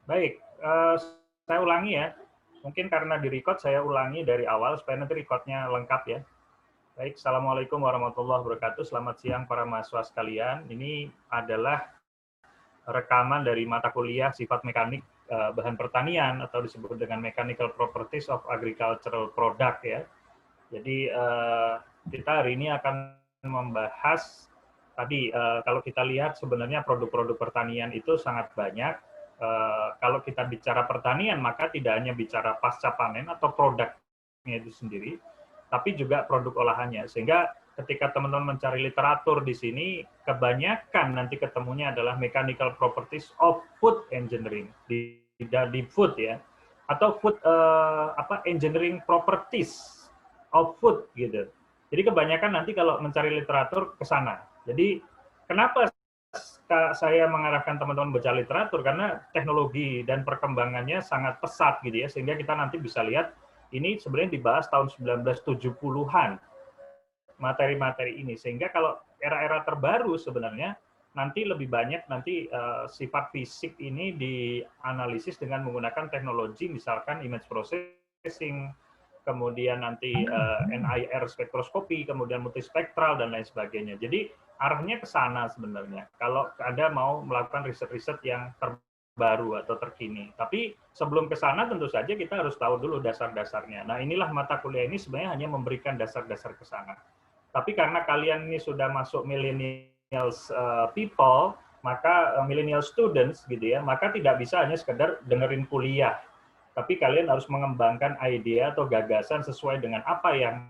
Baik, saya ulangi ya. Mungkin karena di-record saya ulangi dari awal supaya nanti record-nya lengkap ya. Baik, Assalamualaikum warahmatullahi wabarakatuh. Selamat siang para mahasiswa sekalian. Ini adalah rekaman dari mata kuliah sifat mekanik bahan pertanian atau disebut dengan Mechanical Properties of Agricultural Product ya. Jadi kita hari ini akan membahas tadi kalau kita lihat sebenarnya produk-produk pertanian itu sangat banyak. Kalau kita bicara pertanian maka tidak hanya bicara pasca panen atau produknya itu sendiri, tapi juga produk olahannya. Sehingga ketika teman-teman mencari literatur di sini, kebanyakan nanti ketemunya adalah mechanical properties of food engineering di food ya, atau food engineering properties of food gitu. Jadi kebanyakan nanti kalau mencari literatur ke sana. Jadi kenapa saya mengarahkan teman-teman baca literatur? Karena teknologi dan perkembangannya sangat pesat gitu ya, sehingga kita nanti bisa lihat ini sebenarnya dibahas tahun 1970-an materi-materi ini, sehingga kalau era-era terbaru sebenarnya nanti lebih banyak nanti sifat fisik ini dianalisis dengan menggunakan teknologi misalkan image processing, kemudian nanti NIR spektroskopi, kemudian multispektral dan lain sebagainya. Jadi arahnya ke sana sebenarnya. Kalau Anda mau melakukan riset-riset yang terbaru atau terkini. Tapi sebelum ke sana tentu saja kita harus tahu dulu dasar-dasarnya. Nah, inilah mata kuliah ini sebenarnya hanya memberikan dasar-dasar ke sana. Tapi karena kalian ini sudah masuk millennials people, maka millennial students gitu ya, maka tidak bisa hanya sekedar dengerin kuliah. Tapi kalian harus mengembangkan ide atau gagasan sesuai dengan apa yang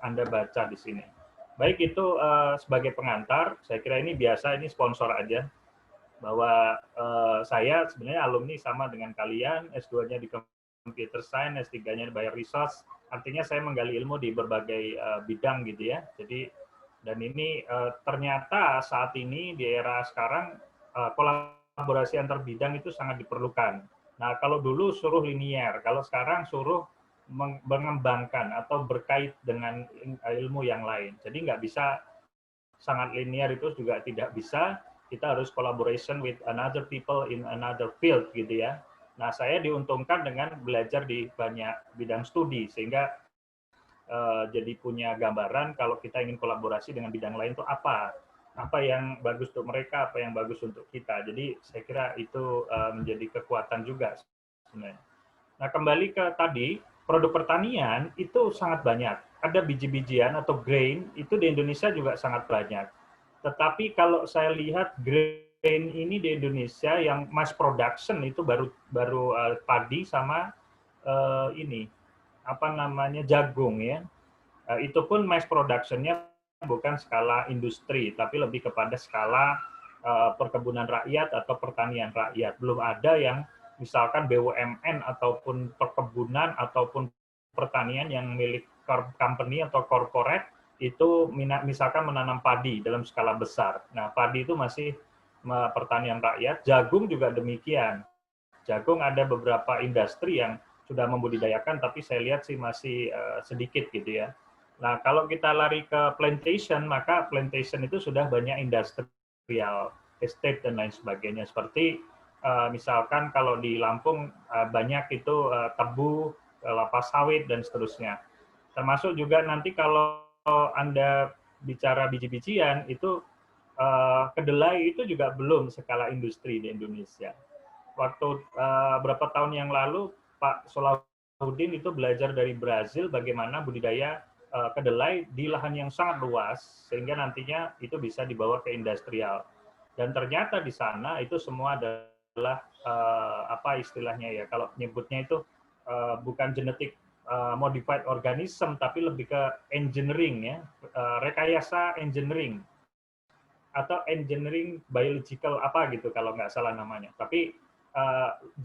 Anda baca di sini. Baik, itu sebagai pengantar, saya kira ini biasa, ini sponsor aja, bahwa saya sebenarnya alumni sama dengan kalian, S2-nya di Computer Science, S3-nya di Bioresource, artinya saya menggali ilmu di berbagai bidang gitu ya. Jadi, dan ini ternyata saat ini di era sekarang kolaborasi antar bidang itu sangat diperlukan. Nah, kalau dulu suruh linier, kalau sekarang suruh mengembangkan atau berkait dengan ilmu yang lain. Jadi nggak bisa sangat linear, itu juga tidak bisa. Kita harus collaboration with another people in another field gitu ya. Nah, saya diuntungkan dengan belajar di banyak bidang studi sehingga jadi punya gambaran kalau kita ingin kolaborasi dengan bidang lain itu apa yang bagus untuk mereka, apa yang bagus untuk kita. Jadi saya kira itu menjadi kekuatan juga sebenarnya. Nah, kembali ke tadi, produk pertanian itu sangat banyak. Ada biji-bijian atau grain, itu di Indonesia juga sangat banyak. Tetapi kalau saya lihat grain ini di Indonesia yang mass production itu baru padi sama ini, apa namanya, jagung ya. Itu pun mass production-nya bukan skala industri, tapi lebih kepada skala perkebunan rakyat atau pertanian rakyat. Belum ada yang misalkan BUMN ataupun perkebunan ataupun pertanian yang milik company atau corporate itu misalkan menanam padi dalam skala besar. Nah, padi itu masih pertanian rakyat, jagung juga demikian. Jagung ada beberapa industri yang sudah membudidayakan, tapi saya lihat sih masih sedikit gitu ya. Nah, kalau kita lari ke plantation, maka plantation itu sudah banyak industrial estate dan lain sebagainya. Seperti misalkan kalau di Lampung banyak itu tebu, kelapa sawit, dan seterusnya. Termasuk juga nanti kalau Anda bicara biji-bijian, itu kedelai itu juga belum skala industri di Indonesia. Waktu berapa tahun yang lalu, Pak Solahuddin itu belajar dari Brazil bagaimana budidaya kedelai di lahan yang sangat luas, sehingga nantinya itu bisa dibawa ke industrial. Dan ternyata di sana itu semua adalah apa istilahnya ya, kalau nyebutnya itu bukan genetik modified organism, tapi lebih ke engineering ya, rekayasa engineering atau engineering biological apa gitu kalau nggak salah namanya. Tapi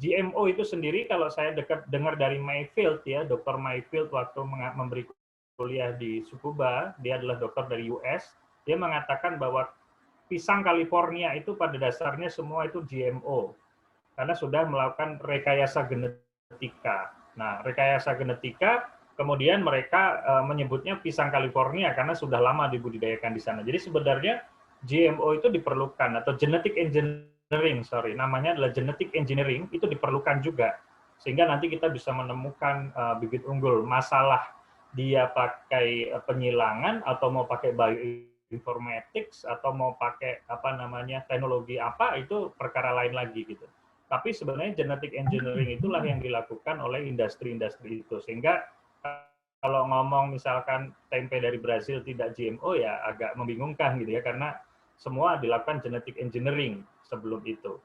GMO itu sendiri kalau saya dengar dari Mayfield ya, Dr. Mayfield waktu memberi kuliah di Tsukuba, dia adalah dokter dari US, dia mengatakan bahwa pisang California itu pada dasarnya semua itu GMO karena sudah melakukan rekayasa genetika. Nah, rekayasa genetika kemudian mereka menyebutnya pisang California karena sudah lama dibudidayakan di sana. Jadi sebenarnya GMO itu diperlukan atau genetic engineering namanya adalah genetic engineering, itu diperlukan juga. Sehingga nanti kita bisa menemukan bibit unggul. Masalah dia pakai penyilangan atau mau pakai bioinformatics atau mau pakai teknologi apa, itu perkara lain lagi gitu. Tapi sebenarnya genetic engineering itulah yang dilakukan oleh industri-industri itu. Sehingga kalau ngomong misalkan tempe dari Brasil tidak GMO ya agak membingungkan gitu ya, karena semua dilakukan genetic engineering sebelum itu.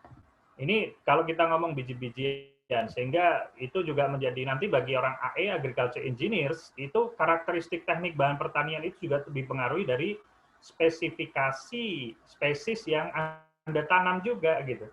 Ini kalau kita ngomong biji-bijian, sehingga itu juga menjadi nanti bagi orang AE, agriculture engineers, itu karakteristik teknik bahan pertanian itu juga dipengaruhi dari spesifikasi spesies yang Anda tanam juga gitu.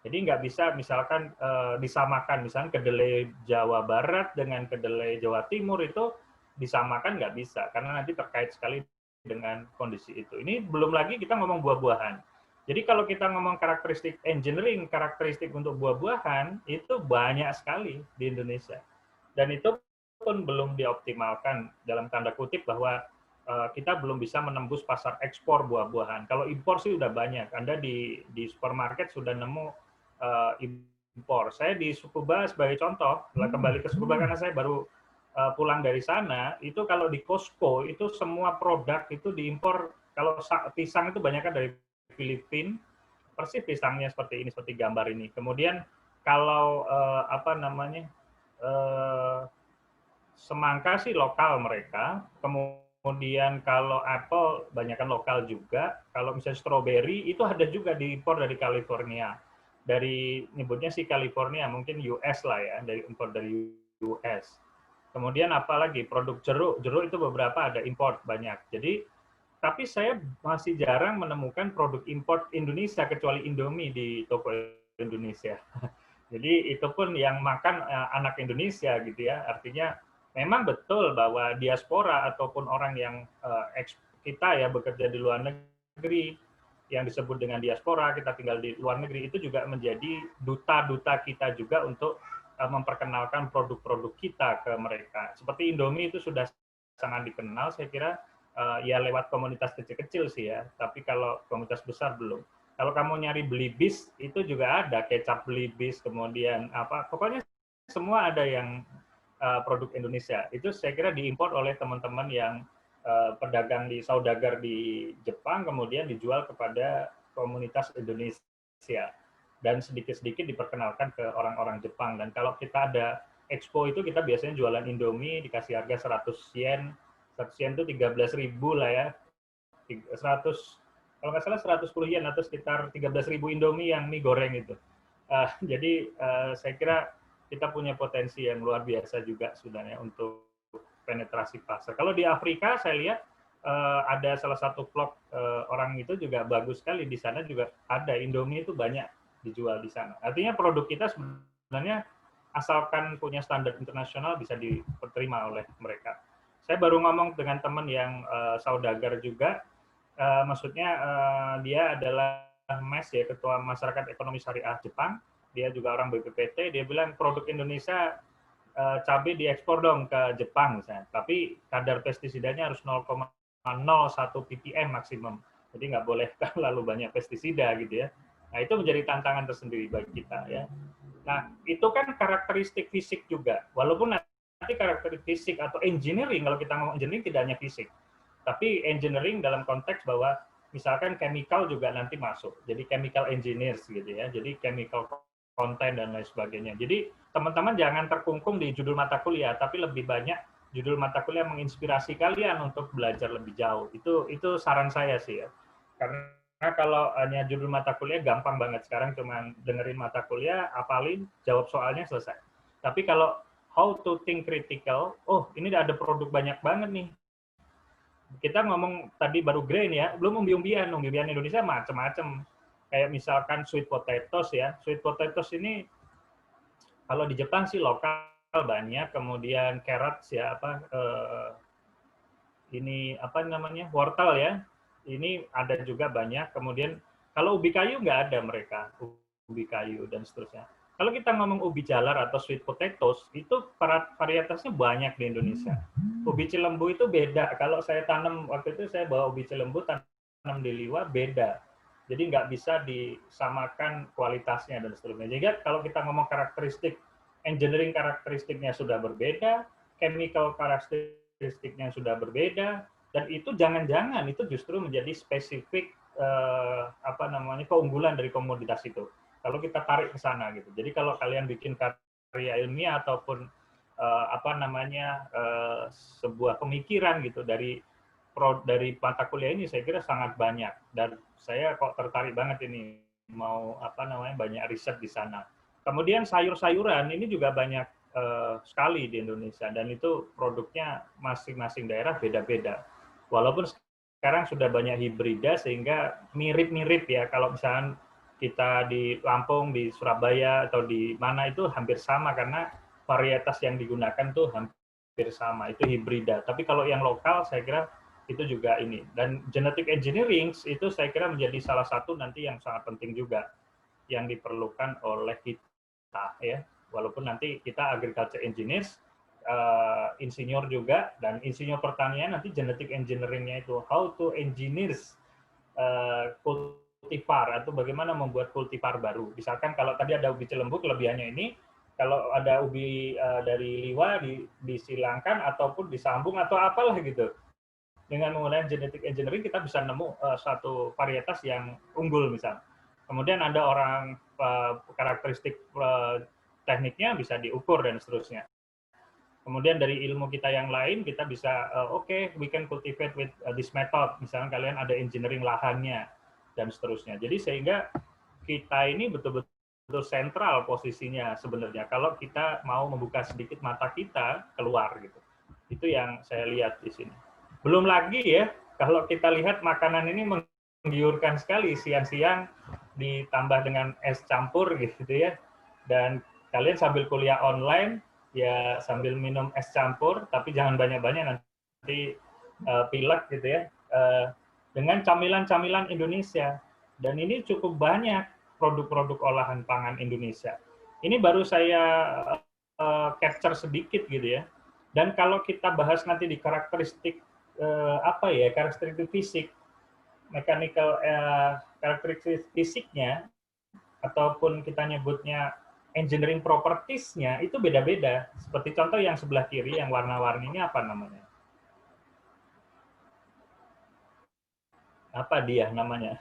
Jadi nggak bisa misalkan disamakan, misalkan kedelai Jawa Barat dengan kedelai Jawa Timur itu disamakan nggak bisa, karena nanti terkait sekali dengan kondisi itu. Ini belum lagi kita ngomong buah-buahan. Jadi kalau kita ngomong karakteristik engineering, karakteristik untuk buah-buahan, itu banyak sekali di Indonesia. Dan itu pun belum dioptimalkan dalam tanda kutip bahwa kita belum bisa menembus pasar ekspor buah-buahan. Kalau impor sih udah banyak. Anda di supermarket sudah nemu impor. Saya di Sukuba sebagai contoh, kembali ke Sukuba karena saya baru pulang dari sana, itu kalau di Costco itu semua produk itu diimpor. Kalau pisang itu banyak kan dari Filipina, persis pisangnya seperti ini, seperti gambar ini. Kemudian kalau semangka sih lokal mereka. Kemudian kalau apple banyakkan lokal juga. Kalau misalnya stroberi itu ada juga diimpor dari California. Dari nyebutnya sih California, mungkin US lah ya, dari impor dari US. Kemudian apalagi produk jeruk, jeruk itu beberapa ada import banyak. Jadi tapi saya masih jarang menemukan produk import Indonesia kecuali Indomie di toko Indonesia. Jadi itu pun yang makan anak Indonesia gitu ya. Artinya memang betul bahwa diaspora ataupun orang yang kita ya bekerja di luar negeri yang disebut dengan diaspora, kita tinggal di luar negeri, itu juga menjadi duta-duta kita juga untuk memperkenalkan produk-produk kita ke mereka. Seperti Indomie itu sudah sangat dikenal, saya kira ya lewat komunitas kecil-kecil sih ya, tapi kalau komunitas besar belum. Kalau kamu nyari Belibis, itu juga ada kecap Belibis, kemudian pokoknya semua ada yang produk Indonesia. Itu saya kira diimpor oleh teman-teman yang pedagang saudagar di Jepang, kemudian dijual kepada komunitas Indonesia. Dan sedikit-sedikit diperkenalkan ke orang-orang Jepang. Dan kalau kita ada expo itu, kita biasanya jualan Indomie, dikasih harga 100 yen, 100 yen itu 13.000 lah ya. 100, kalau nggak salah 110 yen atau sekitar 13.000 Indomie yang mie goreng itu. Jadi saya kira kita punya potensi yang luar biasa juga sebenarnya untuk penetrasi pasar. Kalau di Afrika saya lihat ada salah satu vlog orang itu juga bagus sekali, di sana juga ada Indomie itu banyak dijual di sana. Artinya produk kita sebenarnya asalkan punya standar internasional bisa diterima oleh mereka. Saya baru ngomong dengan teman yang saudagar juga, maksudnya dia adalah MES ya, Ketua Masyarakat Ekonomi Syariah Jepang, dia juga orang BPPT, dia bilang produk Indonesia cabai diekspor dong ke Jepang misalnya, tapi kadar pestisidanya harus 0,01 ppm maksimum, jadi nggak boleh terlalu banyak pestisida gitu ya. Nah itu menjadi tantangan tersendiri bagi kita ya. Nah itu kan karakteristik fisik juga, walaupun nanti karakteristik fisik atau engineering, kalau kita ngomong engineering tidak hanya fisik, tapi engineering dalam konteks bahwa misalkan chemical juga nanti masuk, jadi chemical engineers gitu ya, jadi chemical content dan lain sebagainya. Jadi teman-teman jangan terkungkung di judul mata kuliah, tapi lebih banyak judul mata kuliah menginspirasi kalian untuk belajar lebih jauh. Itu saran saya sih ya. Karena kalau hanya judul mata kuliah gampang banget, sekarang cuma dengerin mata kuliah, hafalin, jawab soalnya selesai. Tapi kalau how to think critical, oh ini ada produk banyak banget nih. Kita ngomong tadi baru grain ya, belum umbi-umbian Indonesia macam-macam. Kayak misalkan sweet potatoes ya, sweet potatoes ini kalau di Jepang sih lokal banyak, kemudian carrots ya ini apa namanya wortel ya, ini ada juga banyak. Kemudian kalau ubi kayu nggak ada mereka, ubi kayu dan seterusnya. Kalau kita ngomong ubi jalar atau sweet potatoes, itu varietasnya banyak di Indonesia. Ubi Cilembu itu beda. Kalau saya tanam waktu itu saya bawa ubi Cilembu tanam di Liwa beda. Jadi nggak bisa disamakan kualitasnya dan seterusnya. Jadi kalau kita ngomong karakteristik, engineering karakteristiknya sudah berbeda, chemical karakteristiknya sudah berbeda, dan itu jangan-jangan itu justru menjadi spesifik keunggulan dari komoditas itu. Kalau kita tarik ke sana gitu. Jadi kalau kalian bikin karya ilmiah ataupun sebuah pemikiran gitu dari mata kuliah ini, saya kira sangat banyak, dan saya kok tertarik banget ini mau banyak riset di sana. Kemudian sayur-sayuran ini juga banyak sekali di Indonesia, dan itu produknya masing-masing daerah beda-beda. Walaupun sekarang sudah banyak hibrida sehingga mirip-mirip ya, kalau misalnya kita di Lampung, di Surabaya atau di mana itu hampir sama karena varietas yang digunakan tuh hampir sama, itu hibrida. Tapi kalau yang lokal saya kira itu juga ini. Dan genetic engineering itu saya kira menjadi salah satu nanti yang sangat penting juga yang diperlukan oleh kita ya. Walaupun nanti kita agriculture engineers, insinyur juga, dan insinyur pertanian nanti genetic engineering-nya itu how to engineers kultivar atau bagaimana membuat kultivar baru. Misalkan kalau tadi ada ubi Cilembu, kelebihannya ini kalau ada ubi dari liwa disilangkan ataupun disambung atau apalah gitu, dengan menggunakan genetic engineering kita bisa nemu satu varietas yang unggul misalnya. Kemudian ada orang karakteristik tekniknya bisa diukur dan seterusnya. Kemudian dari ilmu kita yang lain kita bisa we can cultivate with this method. Misalnya kalian ada engineering lahannya dan seterusnya. Jadi sehingga kita ini betul-betul sentral posisinya sebenarnya kalau kita mau membuka sedikit mata kita keluar gitu. Itu yang saya lihat di sini. Belum lagi ya, kalau kita lihat makanan ini menggiurkan sekali, siang-siang ditambah dengan es campur gitu ya. Dan kalian sambil kuliah online, ya sambil minum es campur, tapi jangan banyak-banyak nanti pilek gitu ya. Dengan camilan-camilan Indonesia. Dan ini cukup banyak produk-produk olahan pangan Indonesia. Ini baru saya capture sedikit gitu ya. Dan kalau kita bahas nanti di karakteristik karakteristik fisik, mechanical karakteristik fisiknya, ataupun kita nyebutnya engineering properties-nya itu beda-beda. Seperti contoh yang sebelah kiri yang warna-warni ini apa namanya? Apa dia namanya?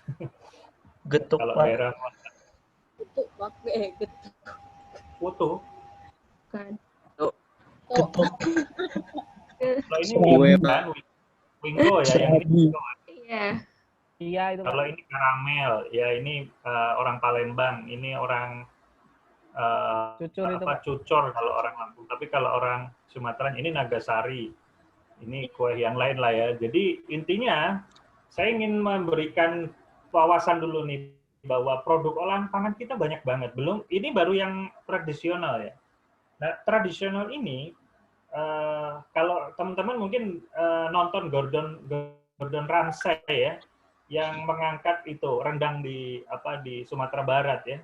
Getuk. Kalau daerah Getuk pakai getuk. Putu. Kan. Getuk. Kalau ini Wingko ya, yang ini. Iya. Iya itu. Kalau ini karamel, ya ini orang Palembang, ini orang Cucur itu, Pak. Cucur kalau orang Lampung. Tapi kalau orang Sumatera ini Nagasari. Ini kue yang lain lah ya. Jadi intinya saya ingin memberikan wawasan dulu nih bahwa produk olahan pangan kita banyak banget. Belum, ini baru yang tradisional ya. Nah, tradisional ini kalau teman-teman mungkin nonton Gordon Ramsay ya, yang mengangkat itu rendang di Sumatera Barat ya.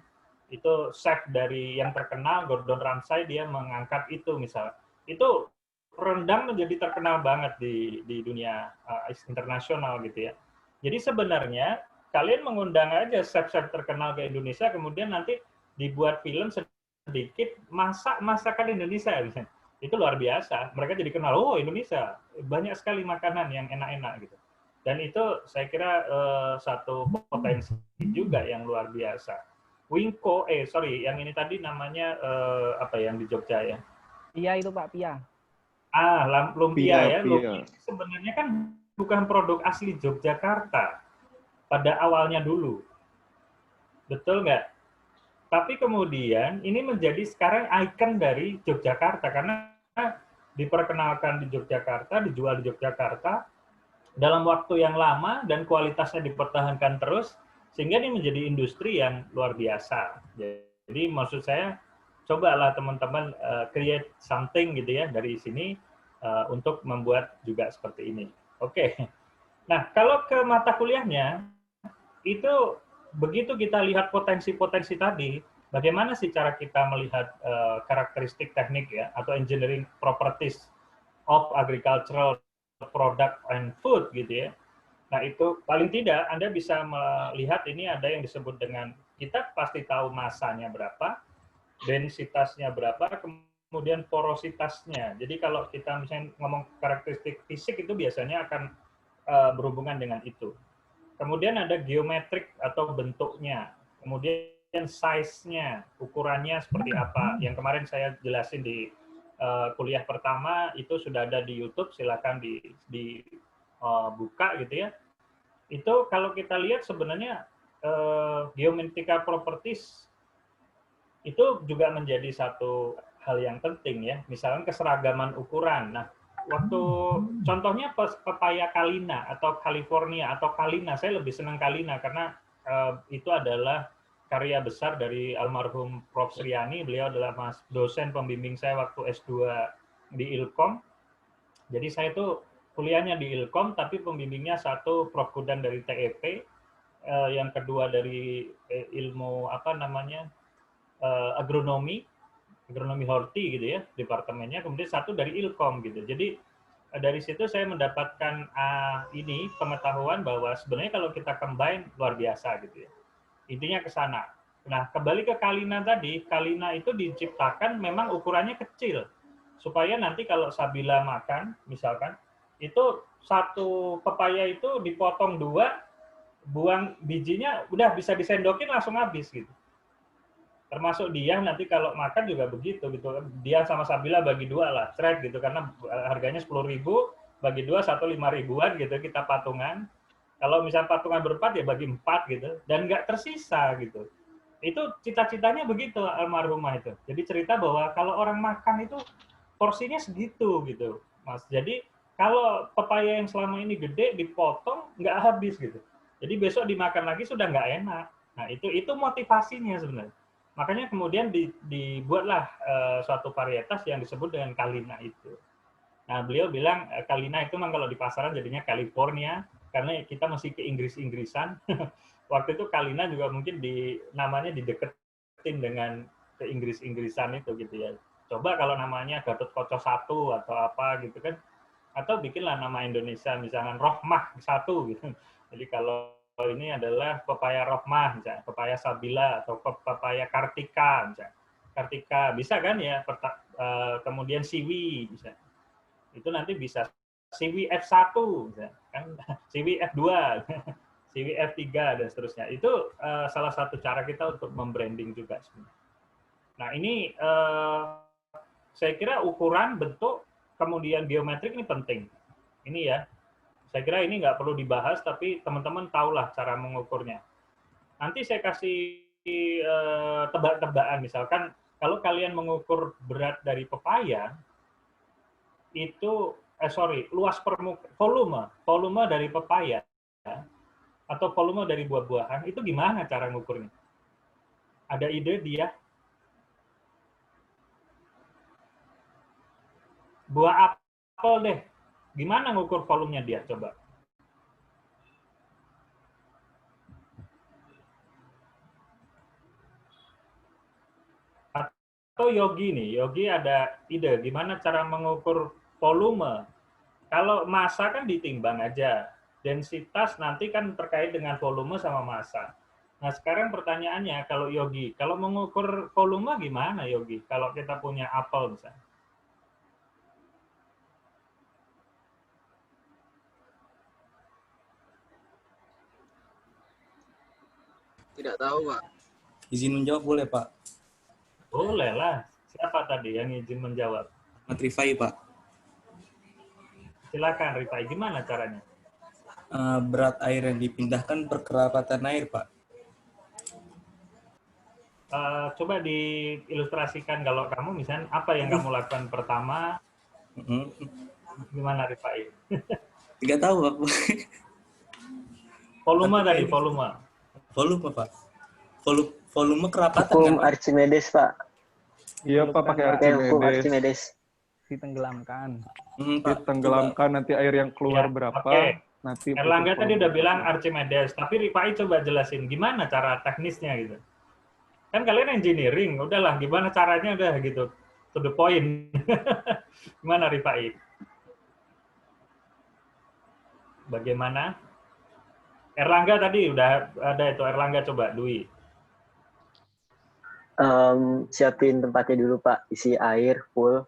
Itu chef dari yang terkenal Gordon Ramsay, dia mengangkat itu misalnya. Itu rendang menjadi terkenal banget di dunia internasional gitu ya. Jadi sebenarnya kalian mengundang aja chef-chef terkenal ke Indonesia, kemudian nanti dibuat film sedikit masakan Indonesia misalnya. Itu luar biasa. Mereka jadi kenal, oh Indonesia banyak sekali makanan yang enak-enak gitu. Dan itu saya kira satu potensi juga yang luar biasa. Wingko, yang ini tadi namanya yang di Jogja ya? Iya itu Pak, Pia. Lumpia ya. Lumpia sebenarnya kan bukan produk asli Yogyakarta pada awalnya dulu. Betul nggak? Tapi kemudian ini menjadi sekarang ikon dari Yogyakarta karena diperkenalkan di Yogyakarta, dijual di Yogyakarta dalam waktu yang lama dan kualitasnya dipertahankan terus sehingga ini menjadi industri yang luar biasa. Jadi maksud saya cobalah teman-teman create something gitu ya dari sini untuk membuat juga seperti ini. Oke. Nah, kalau ke mata kuliahnya itu begitu kita lihat potensi-potensi tadi, bagaimana sih cara kita melihat karakteristik teknik ya atau engineering properties of agricultural product and food gitu ya. Nah, itu paling tidak Anda bisa melihat ini ada yang disebut dengan, kita pasti tahu masanya berapa, densitasnya berapa, kemudian porositasnya. Jadi kalau kita misalnya ngomong karakteristik fisik itu biasanya akan berhubungan dengan itu. Kemudian ada geometrik atau bentuknya, kemudian size-nya, ukurannya seperti apa. Yang kemarin saya jelasin di kuliah pertama, itu sudah ada di YouTube, silakan buka gitu ya. Itu kalau kita lihat sebenarnya geometrical properties itu juga menjadi satu hal yang penting ya. Misalnya keseragaman ukuran. Nah, waktu contohnya pepaya Kalina atau California atau Kalina, saya lebih senang Kalina karena itu adalah karya besar dari almarhum Prof. Sriani. Beliau adalah dosen pembimbing saya waktu S2 di Ilkom. Jadi saya itu kuliahnya di Ilkom, tapi pembimbingnya satu Prof. Kudan dari TEP, yang kedua dari ilmu apa namanya agronomi horti gitu ya departemennya, kemudian satu dari Ilkom gitu. Jadi dari situ saya mendapatkan ini pengetahuan bahwa sebenarnya kalau kita combine luar biasa gitu ya. Intinya ke sana. Nah, kembali ke Kalina tadi, Kalina itu diciptakan memang ukurannya kecil supaya nanti kalau Sabila makan misalkan itu satu pepaya itu dipotong dua, buang bijinya udah bisa disendokin langsung habis gitu. Termasuk dia nanti kalau makan juga begitu gitu. Dia sama Sabila bagi dua lah, trade gitu karena harganya 10.000, bagi dua 5.000-an gitu kita patungan. Kalau misalnya patungan berempat ya bagi 4 gitu dan nggak tersisa gitu. Itu cita-citanya begitu almarhumah itu. Jadi cerita bahwa kalau orang makan itu porsinya segitu gitu, Mas. Jadi kalau pepaya yang selama ini gede dipotong nggak habis gitu. Jadi besok dimakan lagi sudah nggak enak. Nah, itu motivasinya sebenarnya. Makanya kemudian dibuatlah suatu varietas yang disebut dengan Kalina itu. Nah, beliau bilang Kalina itu memang kalau di pasaran jadinya California, karena kita masih ke Inggris-Inggrisan. Waktu itu Kalina juga mungkin namanya dideketin dengan ke Inggris-Inggrisan itu gitu ya. Coba kalau namanya Gatot Koco 1 atau apa gitu kan, atau bikinlah nama Indonesia misalnya Rohmah 1 gitu. Jadi kalau ini adalah pepaya Rohmah, misalnya, pepaya Sabila atau pepaya Kartika, misalnya. Kartika bisa kan ya, kemudian Siwi bisa. Itu nanti bisa Siwi F1 misalnya, kan Siwi F2, Siwi F3 dan seterusnya. Itu salah satu cara kita untuk membranding juga sebenarnya. Nah, ini saya kira ukuran, bentuk, kemudian geometrik ini penting. Ini ya. Saya kira ini nggak perlu dibahas, tapi teman-teman tahulah cara mengukurnya. Nanti saya kasih tebak-tebakan, misalkan kalau kalian mengukur berat dari pepaya, itu, luas volume dari pepaya, atau volume dari buah-buahan, itu gimana cara mengukurnya? Ada ide dia? Buah apel deh, gimana ngukur volumenya dia, coba? Atau Yogi nih, Yogi ada ide gimana cara mengukur volume? Kalau massa kan ditimbang aja, densitas nanti kan terkait dengan volume sama massa. Nah, sekarang pertanyaannya, kalau Yogi, kalau mengukur volume gimana Yogi? Kalau kita punya apel misalnya. Tidak tahu, Pak. Izin menjawab boleh, Pak? Boleh lah. Siapa tadi yang izin menjawab? Ahmad Rifai, Pak. Silakan Rifai, gimana caranya? Berat air yang dipindahkan per kerapatan air, Pak. Coba diilustrasikan kalau kamu misalnya apa yang kamu lakukan pertama, gimana Rifai? Tidak tahu, Pak. Volume tadi, volume. Volume, Pak. Volume kerapatan. Hukum kan, Pak? Archimedes, Pak. Iya, Pak, pakai Hukum Archimedes. Archimedes. Ditenggelamkan. Pak, Ditenggelamkan nanti air yang keluar Ya, berapa. oke. Nanti Erlangga tadi udah volume bilang berapa. Archimedes, tapi Rifai coba jelasin gimana cara teknisnya gitu. Kan kalian engineering, udahlah gimana caranya udah gitu, to the point. Gimana Rifai? Bagaimana? Erlangga tadi udah ada itu, Erlangga coba, Dwi. Siapin tempatnya dulu Pak, isi air full.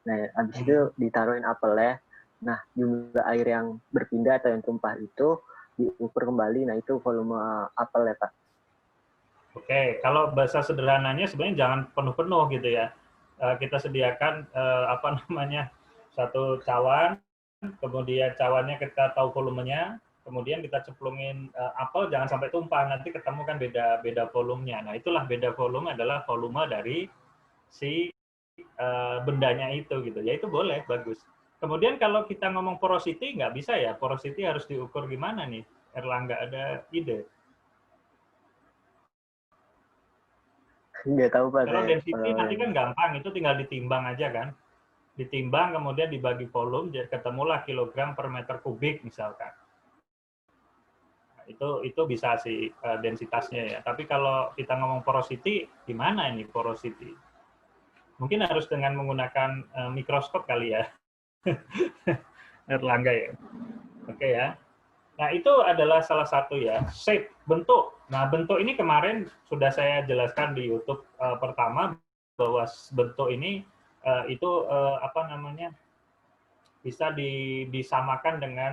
Nah, habis itu ditaruhin apelnya. Nah, jumlah air yang berpindah atau yang tumpah itu diukur kembali. Nah, itu volume apelnya Pak. Oke, kalau bahasa sederhananya sebenarnya jangan penuh-penuh gitu ya. Kita sediakan apa namanya, satu cawan, kemudian cawannya kita tahu volumenya, kemudian kita cemplungin apel, jangan sampai tumpah, nanti ketemu kan beda volumenya. Nah, itulah beda volume adalah volume dari si bendanya itu gitu. Ya itu boleh, bagus. Kemudian kalau kita ngomong porosity, nggak bisa ya, porosity harus diukur gimana nih? Erlangga ada ide? Nggak tahu Pak. Kalau density nanti kan gampang, itu tinggal ditimbang aja kan. Ditimbang, kemudian dibagi volume, jadi ketemulah kilogram per meter kubik misalkan. Nah, itu bisa sih densitasnya ya. Tapi kalau kita ngomong porosity, gimana ini porosity? Mungkin harus dengan menggunakan mikroskop kali ya. Erlangga ya. Oke ya. Nah, itu adalah salah satu ya, shape, bentuk. Nah, bentuk ini kemarin sudah saya jelaskan di YouTube pertama, bahwa bentuk ini itu apa namanya, bisa disamakan dengan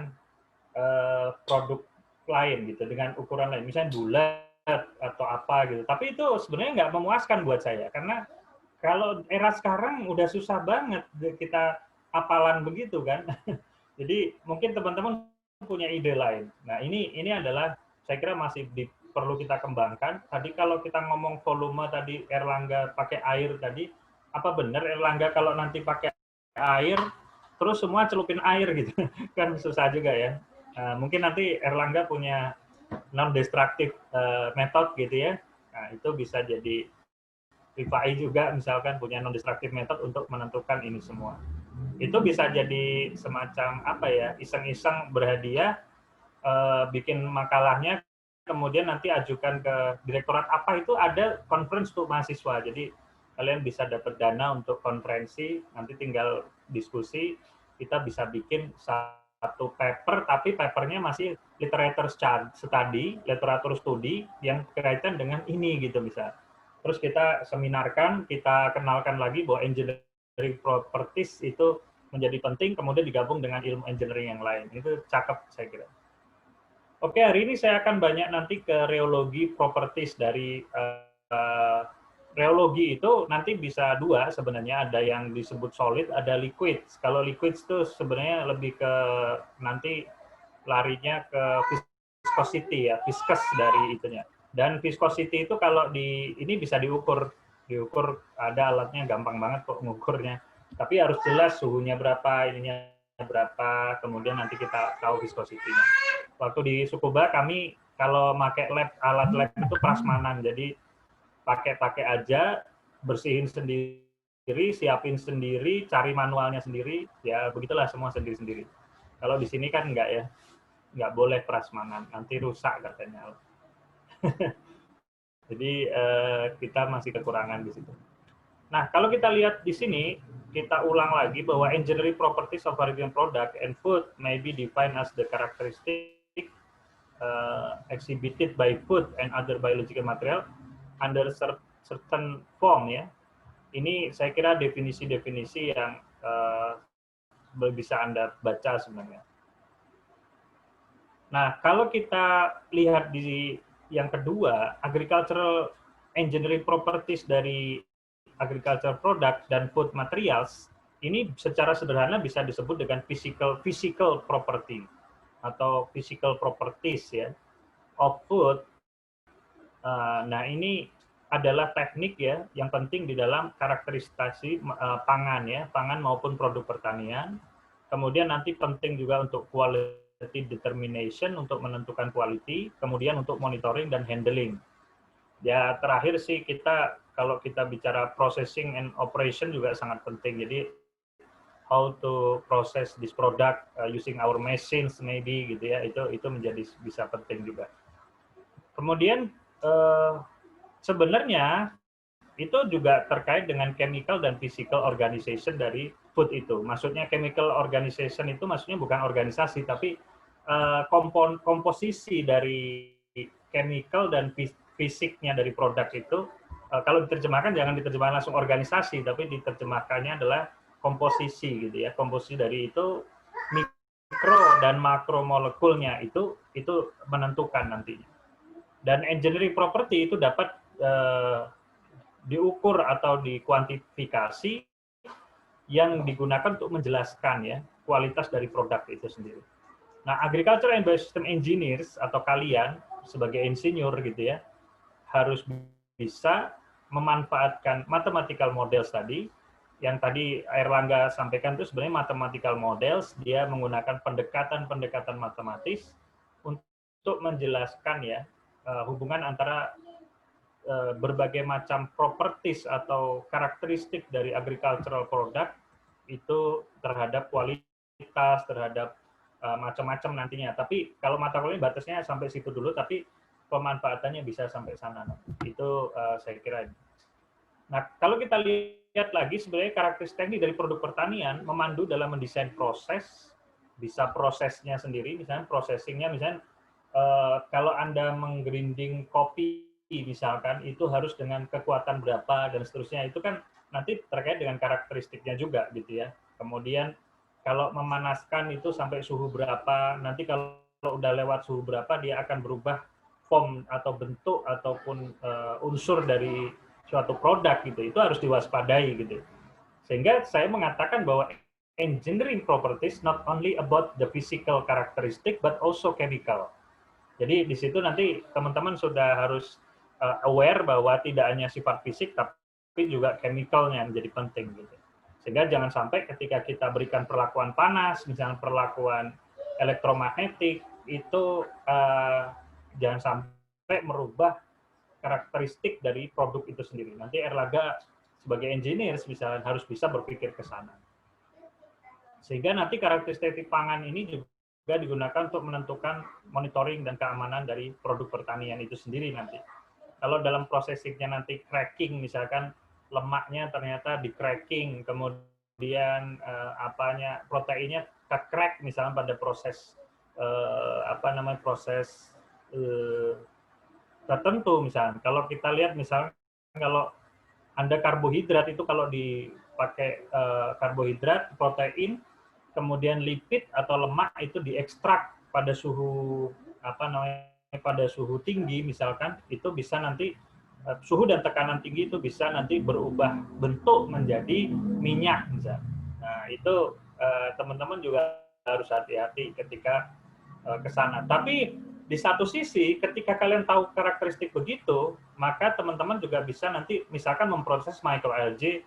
produk lain gitu, dengan ukuran lain, misalnya bulat atau apa gitu. Tapi itu sebenarnya nggak memuaskan buat saya, karena kalau era sekarang udah susah banget kita hafalan begitu kan. Jadi mungkin teman-teman punya ide lain. Nah, ini adalah saya kira masih perlu kita kembangkan. Tadi kalau kita ngomong volume tadi, Erlangga pakai air tadi, apa benar Erlangga kalau nanti pakai air terus semua celupin air gitu? Kan susah juga ya. Mungkin nanti Erlangga punya non-destructive method gitu ya. Nah, itu bisa jadi Rifai juga misalkan punya non-destructive method untuk menentukan ini semua. Itu bisa jadi semacam apa ya, iseng-iseng berhadiah, bikin makalahnya, kemudian nanti ajukan ke direktorat apa, itu ada conference untuk mahasiswa. Jadi kalian bisa dapat dana untuk konferensi, nanti tinggal diskusi, kita bisa bikin satu paper, tapi papernya masih literature study, literatur studi yang berkaitan dengan ini gitu bisa. Terus kita seminarkan, kita kenalkan lagi bahwa engineering properties itu menjadi penting, kemudian digabung dengan ilmu engineering yang lain. Itu cakep saya kira. Oke, hari ini saya akan banyak nanti ke reologi properties dari reologi itu nanti bisa dua sebenarnya, ada yang disebut solid, ada liquid. Kalau liquid itu sebenarnya lebih ke nanti larinya ke viscosity ya, viscous dari itunya. Dan viscosity itu kalau ini bisa diukur ada alatnya, gampang banget kok ngukurnya. Tapi harus jelas suhunya berapa, ininya berapa, kemudian nanti kita tahu viscosity-nya. Waktu di Tsukuba kami kalau pakai alat lab itu prasmanan, jadi pakai aja, bersihin sendiri, siapin sendiri, cari manualnya sendiri, ya begitulah semua sendiri-sendiri. Kalau di sini kan enggak ya, nggak boleh prasmanan, nanti rusak katanya. Jadi kita masih kekurangan di situ. Nah, kalau kita lihat di sini, kita ulang lagi bahwa engineering properties of a given product and food may be defined as the characteristic exhibited by food and other biological material under certain form ya. Ini saya kira definisi-definisi yang bisa Anda baca sebenarnya. Nah, kalau kita lihat di yang kedua, agricultural engineering properties dari agriculture product dan food materials, ini secara sederhana bisa disebut dengan physical property atau physical properties ya of food. Nah, ini adalah teknik ya yang penting di dalam karakterisasi pangan ya, pangan maupun produk pertanian. Kemudian nanti penting juga untuk quality determination untuk menentukan quality, kemudian untuk monitoring dan handling. Ya terakhir sih kita kalau kita bicara processing and operation juga sangat penting. Jadi how to process this product using our machines maybe gitu ya, itu menjadi bisa penting juga. Kemudian sebenarnya itu juga terkait dengan chemical dan physical organization dari food itu. Maksudnya chemical organization itu maksudnya bukan organisasi, tapi komposisi dari chemical dan fisiknya dari produk itu, kalau diterjemahkan jangan diterjemahkan langsung organisasi, tapi diterjemahkannya adalah komposisi gitu ya. Komposisi dari itu mikro dan makro molekulnya itu menentukan nantinya. Dan engineering property itu dapat diukur atau dikuantifikasi yang digunakan untuk menjelaskan ya kualitas dari produk itu sendiri. Nah, agriculture and biosystem engineers atau kalian sebagai insinyur gitu ya harus bisa memanfaatkan mathematical models tadi yang tadi Airlangga sampaikan itu sebenarnya mathematical models, dia menggunakan pendekatan-pendekatan matematis untuk menjelaskan ya hubungan antara berbagai macam properties atau karakteristik dari agricultural product itu terhadap kualitas, terhadap macam-macam nantinya. Tapi kalau mata kuliah batasnya sampai situ dulu, tapi pemanfaatannya bisa sampai sana. Itu saya kira. Nah, kalau kita lihat lagi sebenarnya karakteristik teknik dari produk pertanian memandu dalam mendesain proses, bisa prosesnya sendiri, misalnya processingnya, misalnya kalau Anda menggrinding kopi misalkan itu harus dengan kekuatan berapa dan seterusnya, itu kan nanti terkait dengan karakteristiknya juga gitu ya. Kemudian kalau memanaskan itu sampai suhu berapa, nanti kalau udah lewat suhu berapa dia akan berubah form atau bentuk ataupun unsur dari suatu produk gitu. Itu harus diwaspadai gitu. Sehingga saya mengatakan bahwa engineering properties not only about the physical characteristic but also chemical. Jadi di situ nanti teman-teman sudah harus aware bahwa tidak hanya sifat fisik tapi juga chemicalnya menjadi penting gitu. Sehingga jangan sampai ketika kita berikan perlakuan panas, misalnya perlakuan elektromagnetik itu jangan sampai merubah karakteristik dari produk itu sendiri. Nanti Erlangga sebagai engineer misalnya harus bisa berpikir ke sana. Sehingga nanti karakteristik pangan ini juga digunakan untuk menentukan monitoring dan keamanan dari produk pertanian itu sendiri nanti. Kalau dalam prosesingnya nanti cracking, misalkan lemaknya ternyata di cracking, kemudian proteinnya ke-crack misalnya pada proses proses tertentu misalnya. Kalau kita lihat misalnya kalau Anda karbohidrat itu kalau dipakai karbohidrat, protein, kemudian lipid atau lemak itu diekstrak pada suhu pada suhu tinggi misalkan, itu bisa nanti suhu dan tekanan tinggi itu bisa nanti berubah bentuk menjadi minyak misalnya. Nah, itu teman-teman juga harus hati-hati ketika ke sana. Tapi di satu sisi ketika kalian tahu karakteristik begitu, maka teman-teman juga bisa nanti misalkan memproses microalgae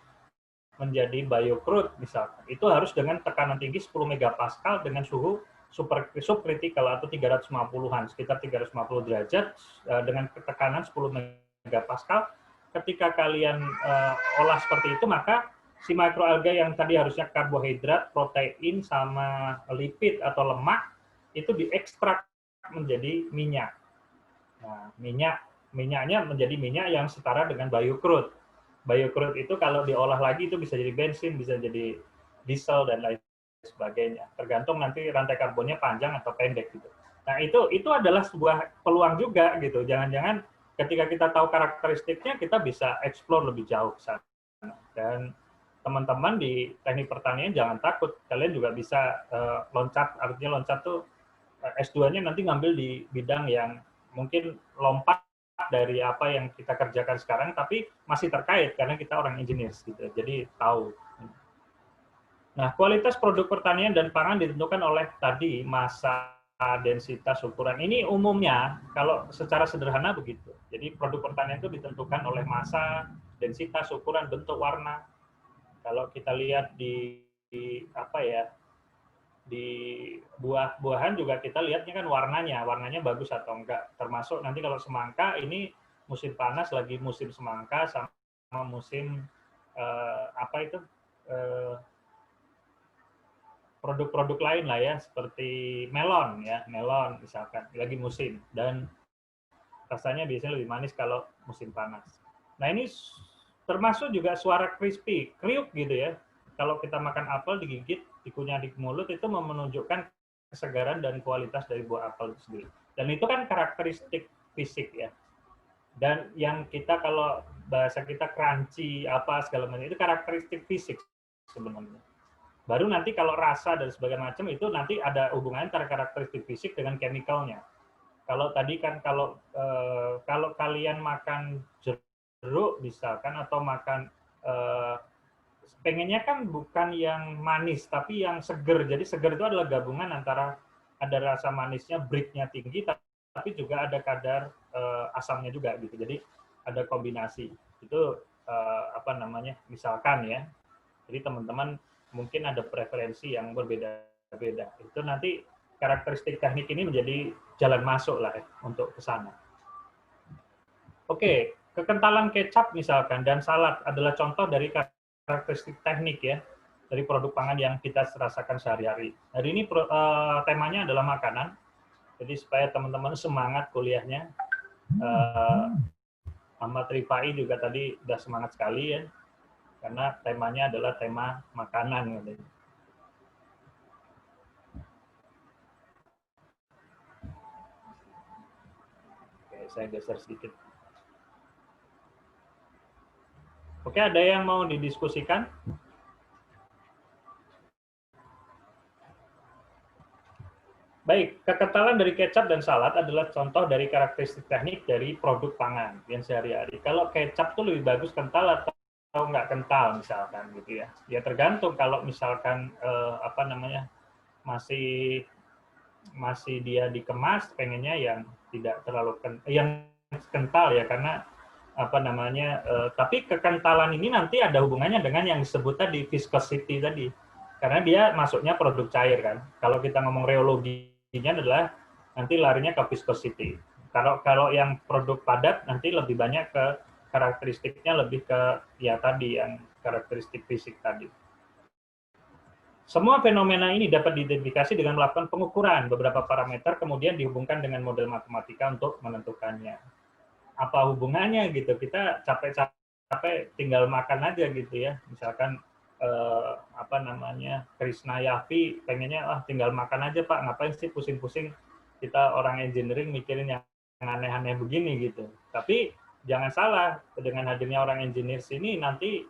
menjadi biocrude misalkan. Itu harus dengan tekanan tinggi 10 megapascal dengan suhu subkritikal atau 350-an, sekitar 350 derajat dengan tekanan 10 megapascal. Ketika kalian olah seperti itu, maka si mikroalga yang tadi harusnya karbohidrat, protein, sama lipid atau lemak, itu diekstrak menjadi minyak. Nah, minyaknya menjadi minyak yang setara dengan biocrude. Biocrude itu kalau diolah lagi itu bisa jadi bensin, bisa jadi diesel, dan lain sebagainya. Tergantung nanti rantai karbonnya panjang atau pendek gitu. Nah, itu adalah sebuah peluang juga gitu. Jangan-jangan ketika kita tahu karakteristiknya, kita bisa explore lebih jauh ke sana. Dan teman-teman di teknik pertanian jangan takut. Kalian juga bisa loncat, artinya loncat tuh S2-nya nanti ngambil di bidang yang mungkin lompat dari apa yang kita kerjakan sekarang, tapi masih terkait karena kita orang engineers gitu. Jadi tahu. Nah, kualitas produk pertanian dan pangan ditentukan oleh tadi massa, densitas, ukuran. Ini umumnya kalau secara sederhana begitu. Jadi produk pertanian itu ditentukan oleh massa, densitas, ukuran, bentuk, warna. Kalau kita lihat di buah-buahan juga kita lihatnya kan warnanya bagus atau enggak. Termasuk nanti kalau semangka ini musim panas lagi musim semangka sama musim produk-produk lain lah ya, seperti melon misalkan lagi musim dan rasanya biasanya lebih manis kalau musim panas. Nah, ini termasuk juga suara crispy, kriuk gitu ya. Kalau kita makan apel digigit, dikunyah di mulut itu menunjukkan kesegaran dan kualitas dari buah apel itu sendiri. Dan itu kan karakteristik fisik ya. Dan yang kita kalau bahasa kita crunchy apa segala macam itu karakteristik fisik sebenarnya. Baru nanti kalau rasa dan sebagainya macam itu nanti ada hubungannya antara karakteristik fisik dengan chemicalnya. Kalau tadi kan kalau kalian makan jeruk misalkan atau makan pengennya kan bukan yang manis tapi yang seger. Jadi seger itu adalah gabungan antara ada rasa manisnya, breadnya tinggi, tapi juga ada kadar asamnya juga gitu. Jadi ada kombinasi. Itu apa namanya? Misalkan ya. Jadi teman-teman mungkin ada preferensi yang berbeda-beda. Itu nanti karakteristik teknik ini menjadi jalan masuk lah ya, untuk ke sana. Oke, kekentalan kecap misalkan dan salad adalah contoh dari karakteristik teknik ya dari produk pangan yang kita rasakan sehari-hari. Hari ini temanya adalah makanan, jadi supaya teman-teman semangat kuliahnya. Ahmad Rifai juga tadi udah semangat sekali ya, karena temanya adalah tema makanan. Oke, saya geser sedikit. Oke, ada yang mau didiskusikan? Baik, kekentalan dari kecap dan salad adalah contoh dari karakteristik teknik dari produk pangan yang sehari-hari. Kalau kecap tuh lebih bagus kental atau nggak kental misalkan gitu ya. Ya tergantung kalau misalkan apa namanya masih dia dikemas pengennya yang tidak terlalu yang kental ya karena apa namanya tapi kekentalan ini nanti ada hubungannya dengan yang disebut tadi viscosity tadi karena dia masuknya produk cair kan. Kalau kita ngomong reologinya adalah nanti larinya ke viscosity. Kalau yang produk padat nanti lebih banyak ke karakteristiknya lebih ke ya tadi yang karakteristik fisik tadi. Semua fenomena ini dapat diidentifikasi dengan melakukan pengukuran beberapa parameter kemudian dihubungkan dengan model matematika untuk menentukannya. Apa hubungannya gitu? Kita capek-capek tinggal makan aja gitu ya. Misalkan apa namanya Krishna Yafi pengennya tinggal makan aja Pak, ngapain sih pusing-pusing kita orang engineering mikirin yang aneh-aneh begini gitu. Tapi jangan salah, dengan hadirnya orang engineer sini nanti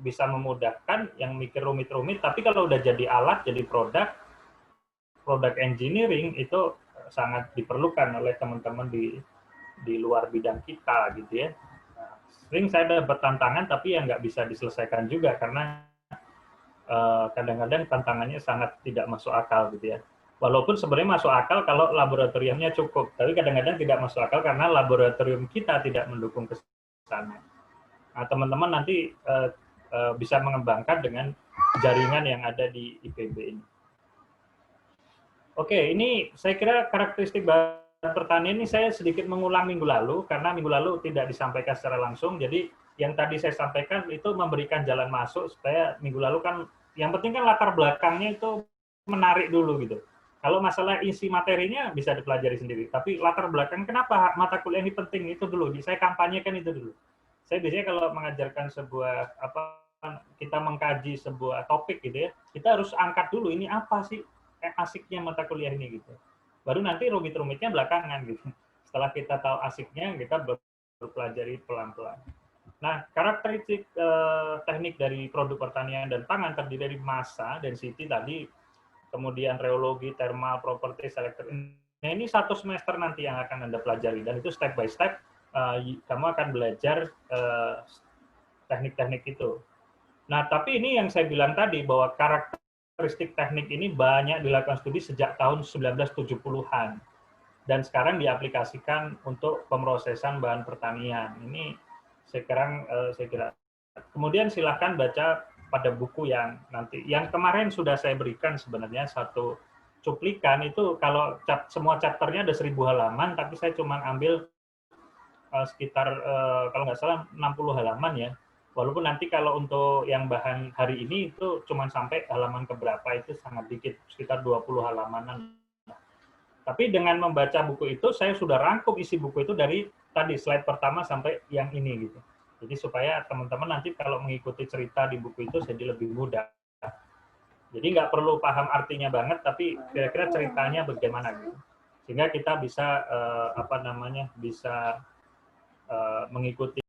bisa memudahkan yang mikir rumit-rumit, tapi kalau udah jadi alat, jadi produk engineering itu sangat diperlukan oleh teman-teman di luar bidang kita gitu ya. Nah, sering saya dapat tantangan tapi yang nggak bisa diselesaikan juga karena kadang-kadang tantangannya sangat tidak masuk akal gitu ya. Walaupun sebenarnya masuk akal kalau laboratoriumnya cukup, tapi kadang-kadang tidak masuk akal karena laboratorium kita tidak mendukung ke sana. Nah, teman-teman nanti bisa mengembangkan dengan jaringan yang ada di IPB ini. Oke, ini saya kira karakteristik bahan pertanian ini saya sedikit mengulang minggu lalu, karena minggu lalu tidak disampaikan secara langsung, jadi yang tadi saya sampaikan itu memberikan jalan masuk, supaya minggu lalu kan, yang penting kan latar belakangnya itu menarik dulu gitu. Kalau masalah isi materinya bisa dipelajari sendiri, tapi latar belakang kenapa mata kuliah ini penting itu dulu, saya kampanyekan itu dulu. Saya biasanya kalau mengajarkan sebuah kita mengkaji sebuah topik gitu ya, kita harus angkat dulu ini apa sih asiknya mata kuliah ini gitu. Baru nanti rumit-rumitnya belakangan gitu. Setelah kita tahu asiknya, kita berpelajari pelan-pelan. Nah, karakteristik teknik dari produk pertanian dan pangan terdiri dari massa, density tadi, kemudian reologi, thermal, properties, Nah, ini satu semester nanti yang akan Anda pelajari, dan itu step by step kamu akan belajar teknik-teknik itu. Nah, tapi ini yang saya bilang tadi, bahwa karakteristik teknik ini banyak dilakukan studi sejak tahun 1970-an. Dan sekarang diaplikasikan untuk pemrosesan bahan pertanian. Ini sekarang saya kira. Kemudian silahkan baca pada buku yang nanti. Yang kemarin sudah saya berikan sebenarnya satu cuplikan, itu kalau semua chapternya ada 1000 halaman, tapi saya cuma ambil sekitar kalau nggak salah 60 halaman ya. Walaupun nanti kalau untuk yang bahan hari ini itu cuma sampai halaman keberapa itu sangat dikit, sekitar 20 halamanan. Tapi dengan membaca buku itu saya sudah rangkum isi buku itu dari tadi slide pertama sampai yang ini gitu. Jadi supaya teman-teman nanti kalau mengikuti cerita di buku itu jadi lebih mudah. Jadi nggak perlu paham artinya banget, tapi kira-kira ceritanya bagaimana gitu. Sehingga kita bisa bisa mengikuti.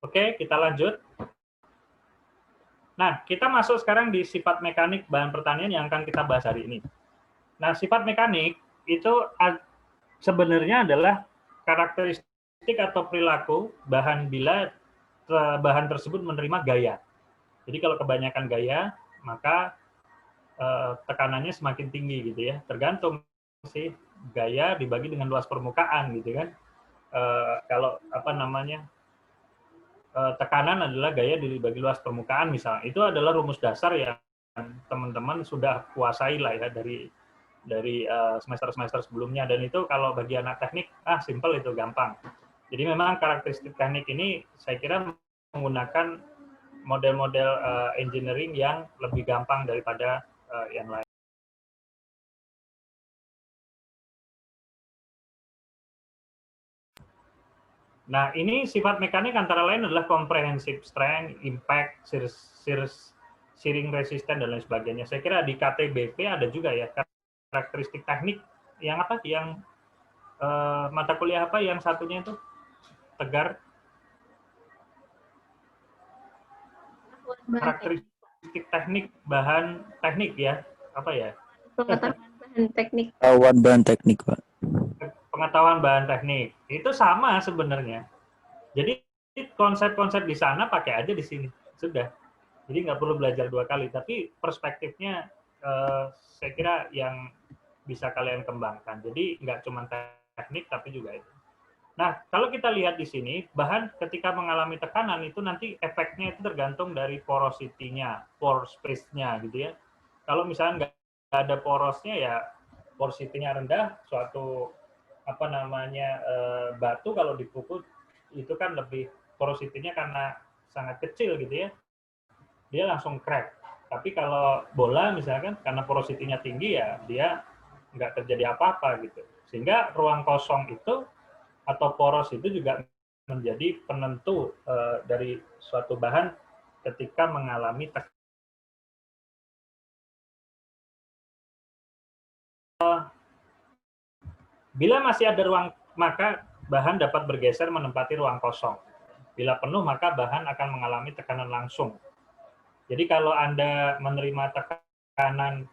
Oke, kita lanjut. Nah, kita masuk sekarang di sifat mekanik bahan pertanian yang akan kita bahas hari ini. Nah, sifat mekanik itu sebenarnya adalah karakteristik atau perilaku bahan bila bahan tersebut menerima gaya. Jadi kalau kebanyakan gaya, maka tekanannya semakin tinggi gitu ya. Tergantung sih, gaya dibagi dengan luas permukaan gitu kan. Kalau tekanan adalah gaya dibagi luas permukaan misalnya. Itu adalah rumus dasar yang teman-teman sudah kuasai lah ya dari semester-semester sebelumnya, dan itu kalau bagi anak teknik simple, itu gampang. Jadi memang karakteristik teknik ini saya kira menggunakan model-model engineering yang lebih gampang daripada yang lain. Nah, ini sifat mekanik antara lain adalah comprehensive strength, impact, shearing resistant, dan lain sebagainya. Saya kira di KTBP ada juga ya karakteristik teknik yang apa? Yang mata kuliah apa yang satunya itu? Tegar. Karakteristik teknik bahan teknik ya, apa ya? Pengetahuan bahan teknik. Pengetahuan bahan teknik, Pak. Pengetahuan bahan teknik itu sama sebenarnya. Jadi konsep-konsep di sana pakai aja di sini, sudah. Jadi nggak perlu belajar 2 kali, tapi perspektifnya saya kira yang bisa kalian kembangkan. Jadi nggak cuma teknik tapi juga itu. Nah, kalau kita lihat di sini, bahan ketika mengalami tekanan itu nanti efeknya itu tergantung dari porosity-nya, pore space-nya gitu ya. Kalau misalnya nggak ada porosnya ya porosity-nya rendah, suatu batu kalau dipukul itu kan lebih porosity-nya karena sangat kecil gitu ya, dia langsung crack. Tapi kalau bola misalkan karena porosity-nya tinggi ya dia nggak terjadi apa-apa gitu. Sehingga ruang kosong itu atau poros itu juga menjadi penentu dari suatu bahan ketika mengalami tekanan. Bila masih ada ruang, maka bahan dapat bergeser menempati ruang kosong. Bila penuh, maka bahan akan mengalami tekanan langsung. Jadi kalau Anda menerima tekanan,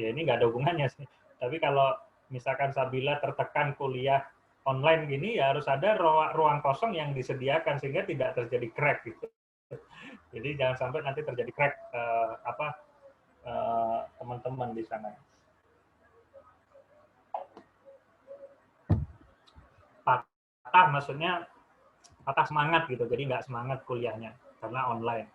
ya ini nggak ada hubungannya sih. Tapi kalau misalkan Sabila tertekan kuliah online gini, ya harus ada ruang kosong yang disediakan sehingga tidak terjadi crack gitu. Jadi jangan sampai nanti terjadi crack teman-teman di sana. Patah maksudnya patah semangat gitu, jadi nggak semangat kuliahnya karena online.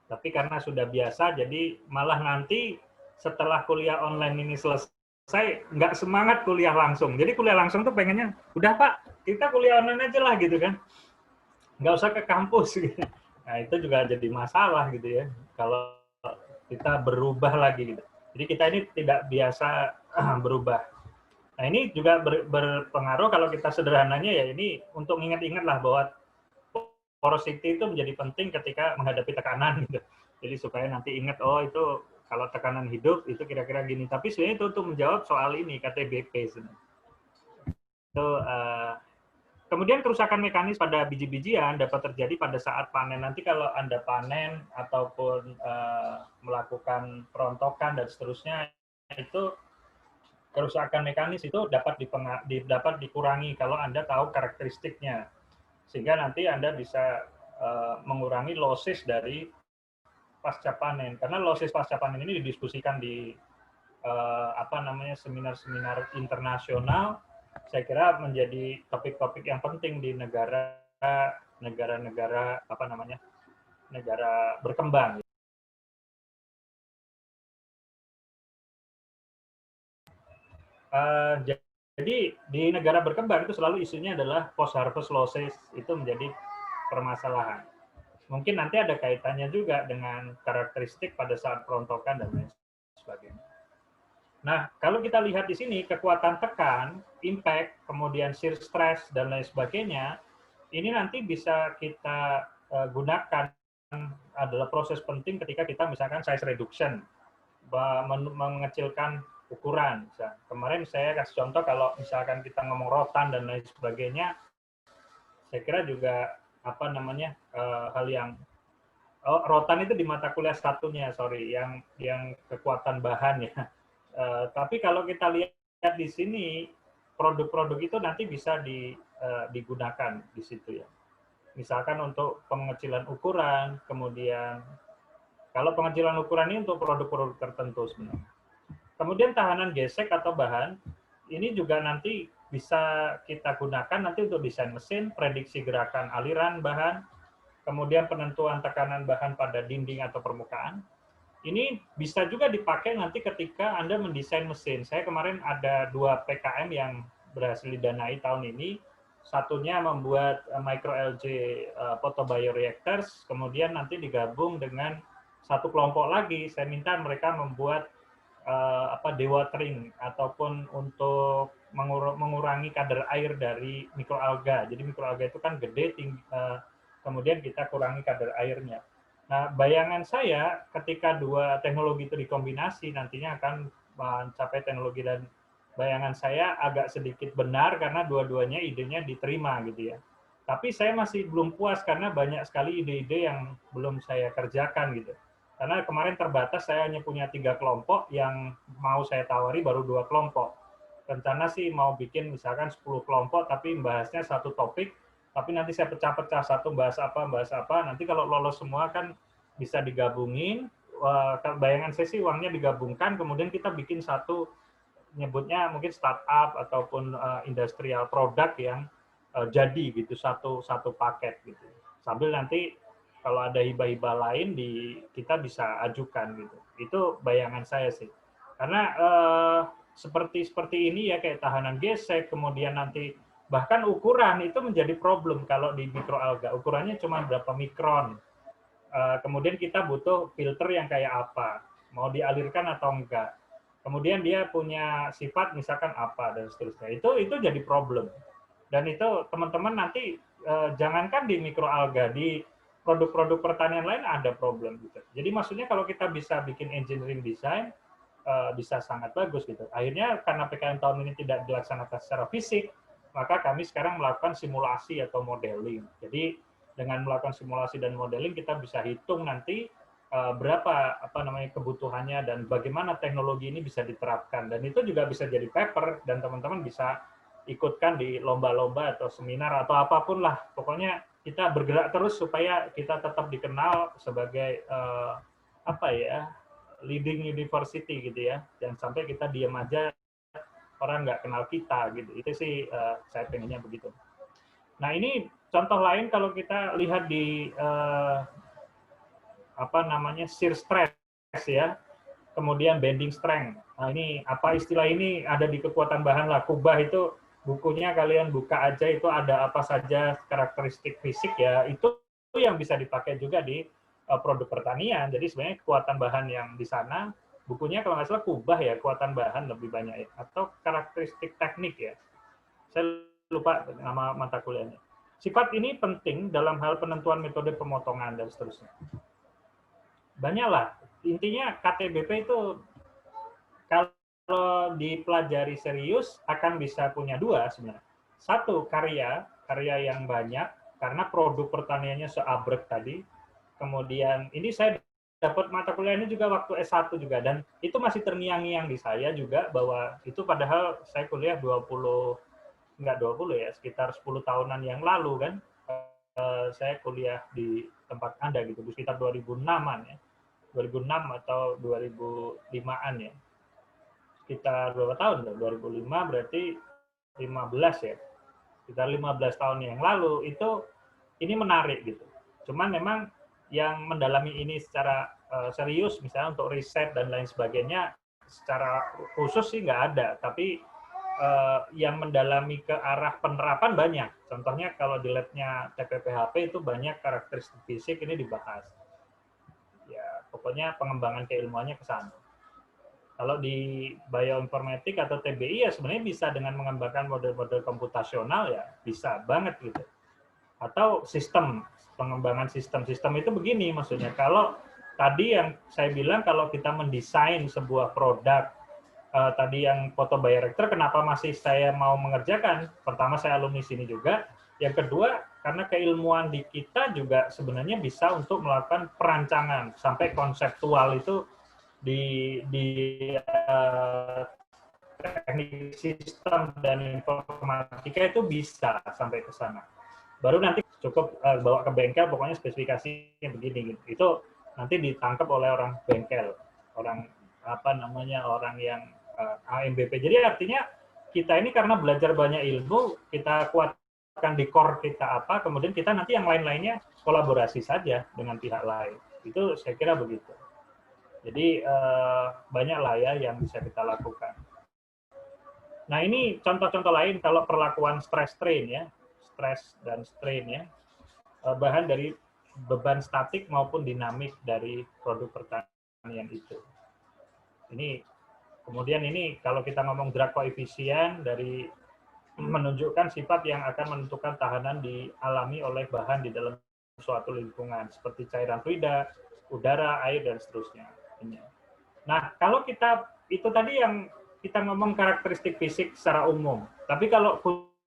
Tapi karena sudah biasa, jadi malah nanti setelah kuliah online ini selesai, nggak semangat kuliah langsung. Jadi kuliah langsung tuh pengennya, udah Pak, kita kuliah online aja lah gitu kan. Nggak usah ke kampus. Gitu. Nah itu juga jadi masalah gitu ya, kalau kita berubah lagi gitu. Jadi kita ini tidak biasa berubah. Nah ini juga berpengaruh kalau kita sederhananya ya ini untuk ingat-ingat lah bahwa porosity itu menjadi penting ketika menghadapi tekanan gitu. Jadi supaya nanti ingat, oh itu kalau tekanan hidup itu kira-kira gini. Tapi sebenarnya itu untuk menjawab soal ini KTBP sebenarnya. Kemudian kerusakan mekanis pada biji-bijian dapat terjadi pada saat panen. Nanti kalau Anda panen ataupun melakukan perontokan dan seterusnya, itu kerusakan mekanis itu dapat dikurangi kalau Anda tahu karakteristiknya. Sehingga nanti Anda bisa mengurangi losses dari pasca panen. Karena losses pasca panen ini didiskusikan di seminar-seminar internasional. Saya kira menjadi topik-topik yang penting di negara berkembang. Jadi di negara berkembang itu selalu isunya adalah post harvest losses, itu menjadi permasalahan. Mungkin nanti ada kaitannya juga dengan karakteristik pada saat perontokan dan lain sebagainya. Nah, kalau kita lihat di sini, kekuatan tekan, impact, kemudian shear stress, dan lain sebagainya, ini nanti bisa kita gunakan, adalah proses penting ketika kita misalkan size reduction, mengecilkan ukuran. Kemarin saya kasih contoh kalau misalkan kita ngomong rotan dan lain sebagainya, saya kira juga apa namanya hal yang rotan itu di mata kuliah satunya, sorry, yang kekuatan bahan ya. Tapi kalau kita lihat di sini, produk-produk itu nanti bisa digunakan di situ ya. Misalkan untuk pengecilan ukuran, kemudian kalau pengecilan ukuran ini untuk produk-produk tertentu sebenarnya. Kemudian tahanan gesek atau bahan, ini juga nanti bisa kita gunakan nanti untuk desain mesin, prediksi gerakan aliran bahan, kemudian penentuan tekanan bahan pada dinding atau permukaan. Ini bisa juga dipakai nanti ketika Anda mendesain mesin. Saya kemarin ada 2 PKM yang berhasil didanai tahun ini. Satunya membuat micro LG photobioreactors, kemudian nanti digabung dengan satu kelompok lagi. Saya minta mereka membuat dewatering ataupun untuk mengurangi kadar air dari mikroalga. Jadi mikroalga itu kan gede, tinggi, kemudian kita kurangi kadar airnya. Nah, bayangan saya ketika dua teknologi itu dikombinasi nantinya akan mencapai teknologi, dan bayangan saya agak sedikit benar karena dua-duanya idenya diterima gitu ya. Tapi saya masih belum puas karena banyak sekali ide-ide yang belum saya kerjakan gitu. Karena kemarin terbatas, saya hanya punya 3 kelompok, yang mau saya tawari baru 2 kelompok. Rencana sih mau bikin misalkan 10 kelompok, tapi membahasnya satu topik, tapi nanti saya pecah-pecah, satu bahas apa, nanti kalau lolos semua kan bisa digabungin, bayangan saya sih uangnya digabungkan, kemudian kita bikin satu, nyebutnya mungkin startup ataupun industrial product yang jadi gitu, satu paket gitu. Sambil nanti kalau ada hibah-hibah lain kita bisa ajukan gitu. Itu bayangan saya sih. Karena seperti ini ya, kayak tahanan gesek, kemudian nanti bahkan ukuran itu menjadi problem kalau di mikroalga. Ukurannya cuma berapa mikron. Kemudian kita butuh filter yang kayak apa, mau dialirkan atau enggak. Kemudian dia punya sifat misalkan apa dan seterusnya. Itu jadi problem. Dan itu teman-teman nanti jangankan di mikroalga, di produk-produk pertanian lain ada problem gitu. Jadi maksudnya kalau kita bisa bikin engineering design bisa sangat bagus gitu. Akhirnya karena PKM tahun ini tidak dilaksanakan secara fisik, maka kami sekarang melakukan simulasi atau modeling. Jadi dengan melakukan simulasi dan modeling kita bisa hitung nanti berapa kebutuhannya dan bagaimana teknologi ini bisa diterapkan, dan itu juga bisa jadi paper dan teman-teman bisa ikutkan di lomba-lomba atau seminar atau apapun lah. Pokoknya kita bergerak terus supaya kita tetap dikenal sebagai leading university gitu ya. Jangan sampai kita diam aja, orang nggak kenal kita gitu. Itu sih saya pengennya begitu. Nah, ini contoh lain kalau kita lihat di shear stress ya, kemudian bending strength. Nah, ini apa istilah ini ada di kekuatan bahan lah. Kubah itu bukunya kalian buka aja, itu ada apa saja karakteristik fisik ya. Itu yang bisa dipakai juga di produk pertanian. Jadi sebenarnya kekuatan bahan yang di sana, bukunya kalau nggak salah kubah ya, kekuatan bahan lebih banyak ya, atau karakteristik teknik ya. Saya lupa nama mata kuliahnya. Sifat ini penting dalam hal penentuan metode pemotongan dan seterusnya. Banyaklah. Intinya KTBP itu kalau dipelajari serius akan bisa punya 2 sebenarnya. 1, karya yang banyak karena produk pertaniannya seabrek tadi. Kemudian ini saya dapat mata kuliah ini juga waktu S1 juga, dan itu masih terngiang-ngiang di saya juga, bahwa itu padahal saya kuliah 20 ya, sekitar 10 tahunan yang lalu kan, saya kuliah di tempat Anda gitu, sekitar 2006-an ya, 2006 atau 2005-an ya, sekitar berapa tahun? 2005 berarti 15 ya, sekitar 15 tahun yang lalu. Ini menarik gitu. Cuman memang yang mendalami ini secara serius, misalnya untuk riset dan lain sebagainya, secara khusus sih nggak ada. Tapi yang mendalami ke arah penerapan banyak. Contohnya kalau di labnya TPPHP itu banyak karakteristik fisik ini dibahas. Ya, pokoknya pengembangan keilmuannya ke sana. Kalau di bioinformatik atau TBI ya sebenarnya bisa dengan mengembangkan model-model komputasional ya bisa banget gitu. Atau sistem, pengembangan sistem itu begini maksudnya. Kalau tadi yang saya bilang kalau kita mendesain sebuah produk, tadi yang photobioreactor, kenapa masih saya mau mengerjakan? Pertama saya alumni sini juga. Yang kedua karena keilmuan di kita juga sebenarnya bisa untuk melakukan perancangan sampai konseptual itu di teknik sistem dan informatika itu bisa sampai ke sana. Baru nanti cukup bawa ke bengkel, pokoknya spesifikasinya begini gitu. Itu nanti ditangkap oleh orang bengkel, orang orang yang AMBP. Jadi artinya kita ini karena belajar banyak ilmu, kita kuatkan di core kita apa, kemudian kita nanti yang lain-lainnya kolaborasi saja dengan pihak lain. Itu saya kira begitu. Jadi banyak lah ya yang bisa kita lakukan. Nah ini contoh-contoh lain kalau perlakuan stress strain ya, stress dan strain ya, bahan dari beban statik maupun dinamik dari produk pertanian itu. Ini kemudian ini kalau kita ngomong drag koefisien dari menunjukkan sifat yang akan menentukan tahanan dialami oleh bahan di dalam suatu lingkungan seperti cairan fluida, udara, air dan seterusnya. Nah, kalau kita itu tadi yang kita ngomong karakteristik fisik secara umum. Tapi kalau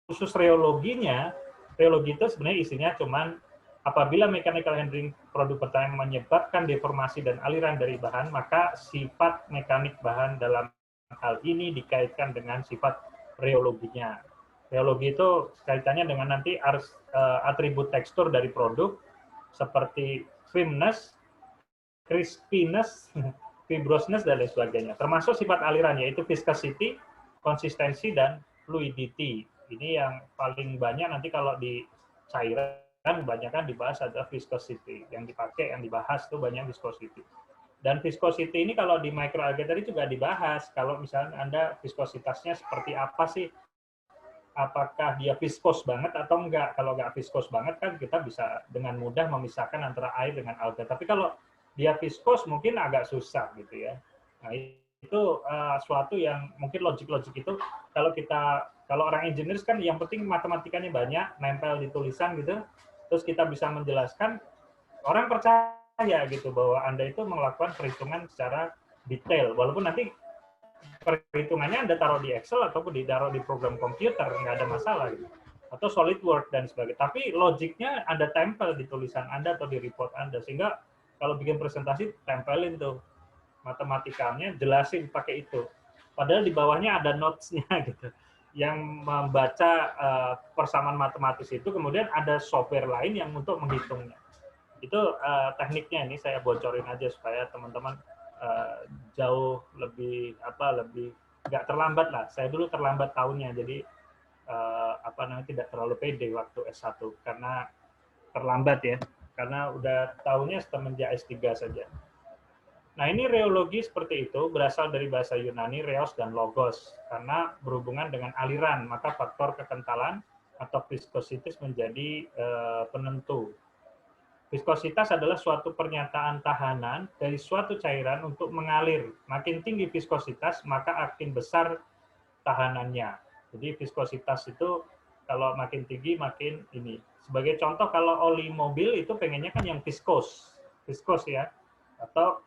khusus reologinya, reologi itu sebenarnya isinya cuman apabila mechanical handling produk pertanian menyebabkan deformasi dan aliran dari bahan, maka sifat mekanik bahan dalam hal ini dikaitkan dengan sifat reologinya. Reologi itu kaitannya dengan nanti atribut tekstur dari produk seperti firmness, crispiness, fibrousness, dan lain sebagainya. Termasuk sifat aliran, yaitu viscosity, konsistensi, dan fluidity. Ini yang paling banyak nanti kalau di cairan, kebanyakan dibahas adalah viscosity. Yang dipakai, yang dibahas itu banyak viscosity. Dan viscosity ini kalau di microalgae tadi juga dibahas. Kalau misalnya Anda viskositasnya seperti apa sih? Apakah dia viskos banget atau enggak? Kalau enggak viskos banget kan kita bisa dengan mudah memisahkan antara air dengan alga. Tapi kalau dia viskos mungkin agak susah gitu ya. Nah itu suatu yang mungkin logik-logik itu kalau orang engineer kan yang penting matematikanya banyak, nempel di tulisan gitu, terus kita bisa menjelaskan, orang percaya gitu bahwa Anda itu melakukan perhitungan secara detail, walaupun nanti perhitungannya Anda taruh di Excel ataupun ditaruh di program komputer, nggak ada masalah gitu. Atau SolidWorks dan sebagainya. Tapi logiknya Anda tempel di tulisan Anda atau di report Anda, sehingga kalau bikin presentasi, tempelin tuh matematikanya, jelasin pakai itu. Padahal di bawahnya ada notes-nya gitu. Yang membaca persamaan matematis itu, kemudian ada software lain yang untuk menghitungnya. Itu tekniknya ini saya bocorin aja supaya teman-teman jauh lebih nggak terlambat lah. Saya dulu terlambat tahunnya, jadi tidak terlalu pede waktu S1 karena terlambat ya. Karena udah tahunnya semenjak S3 saja. Nah ini reologi seperti itu berasal dari bahasa Yunani reos dan logos karena berhubungan dengan aliran, maka faktor kekentalan atau viskositas menjadi penentu. Viskositas adalah suatu pernyataan tahanan dari suatu cairan untuk mengalir. Makin tinggi viskositas maka makin besar tahanannya. Jadi viskositas itu kalau makin tinggi makin ini. Sebagai contoh kalau oli mobil itu pengennya kan yang viskos ya, atau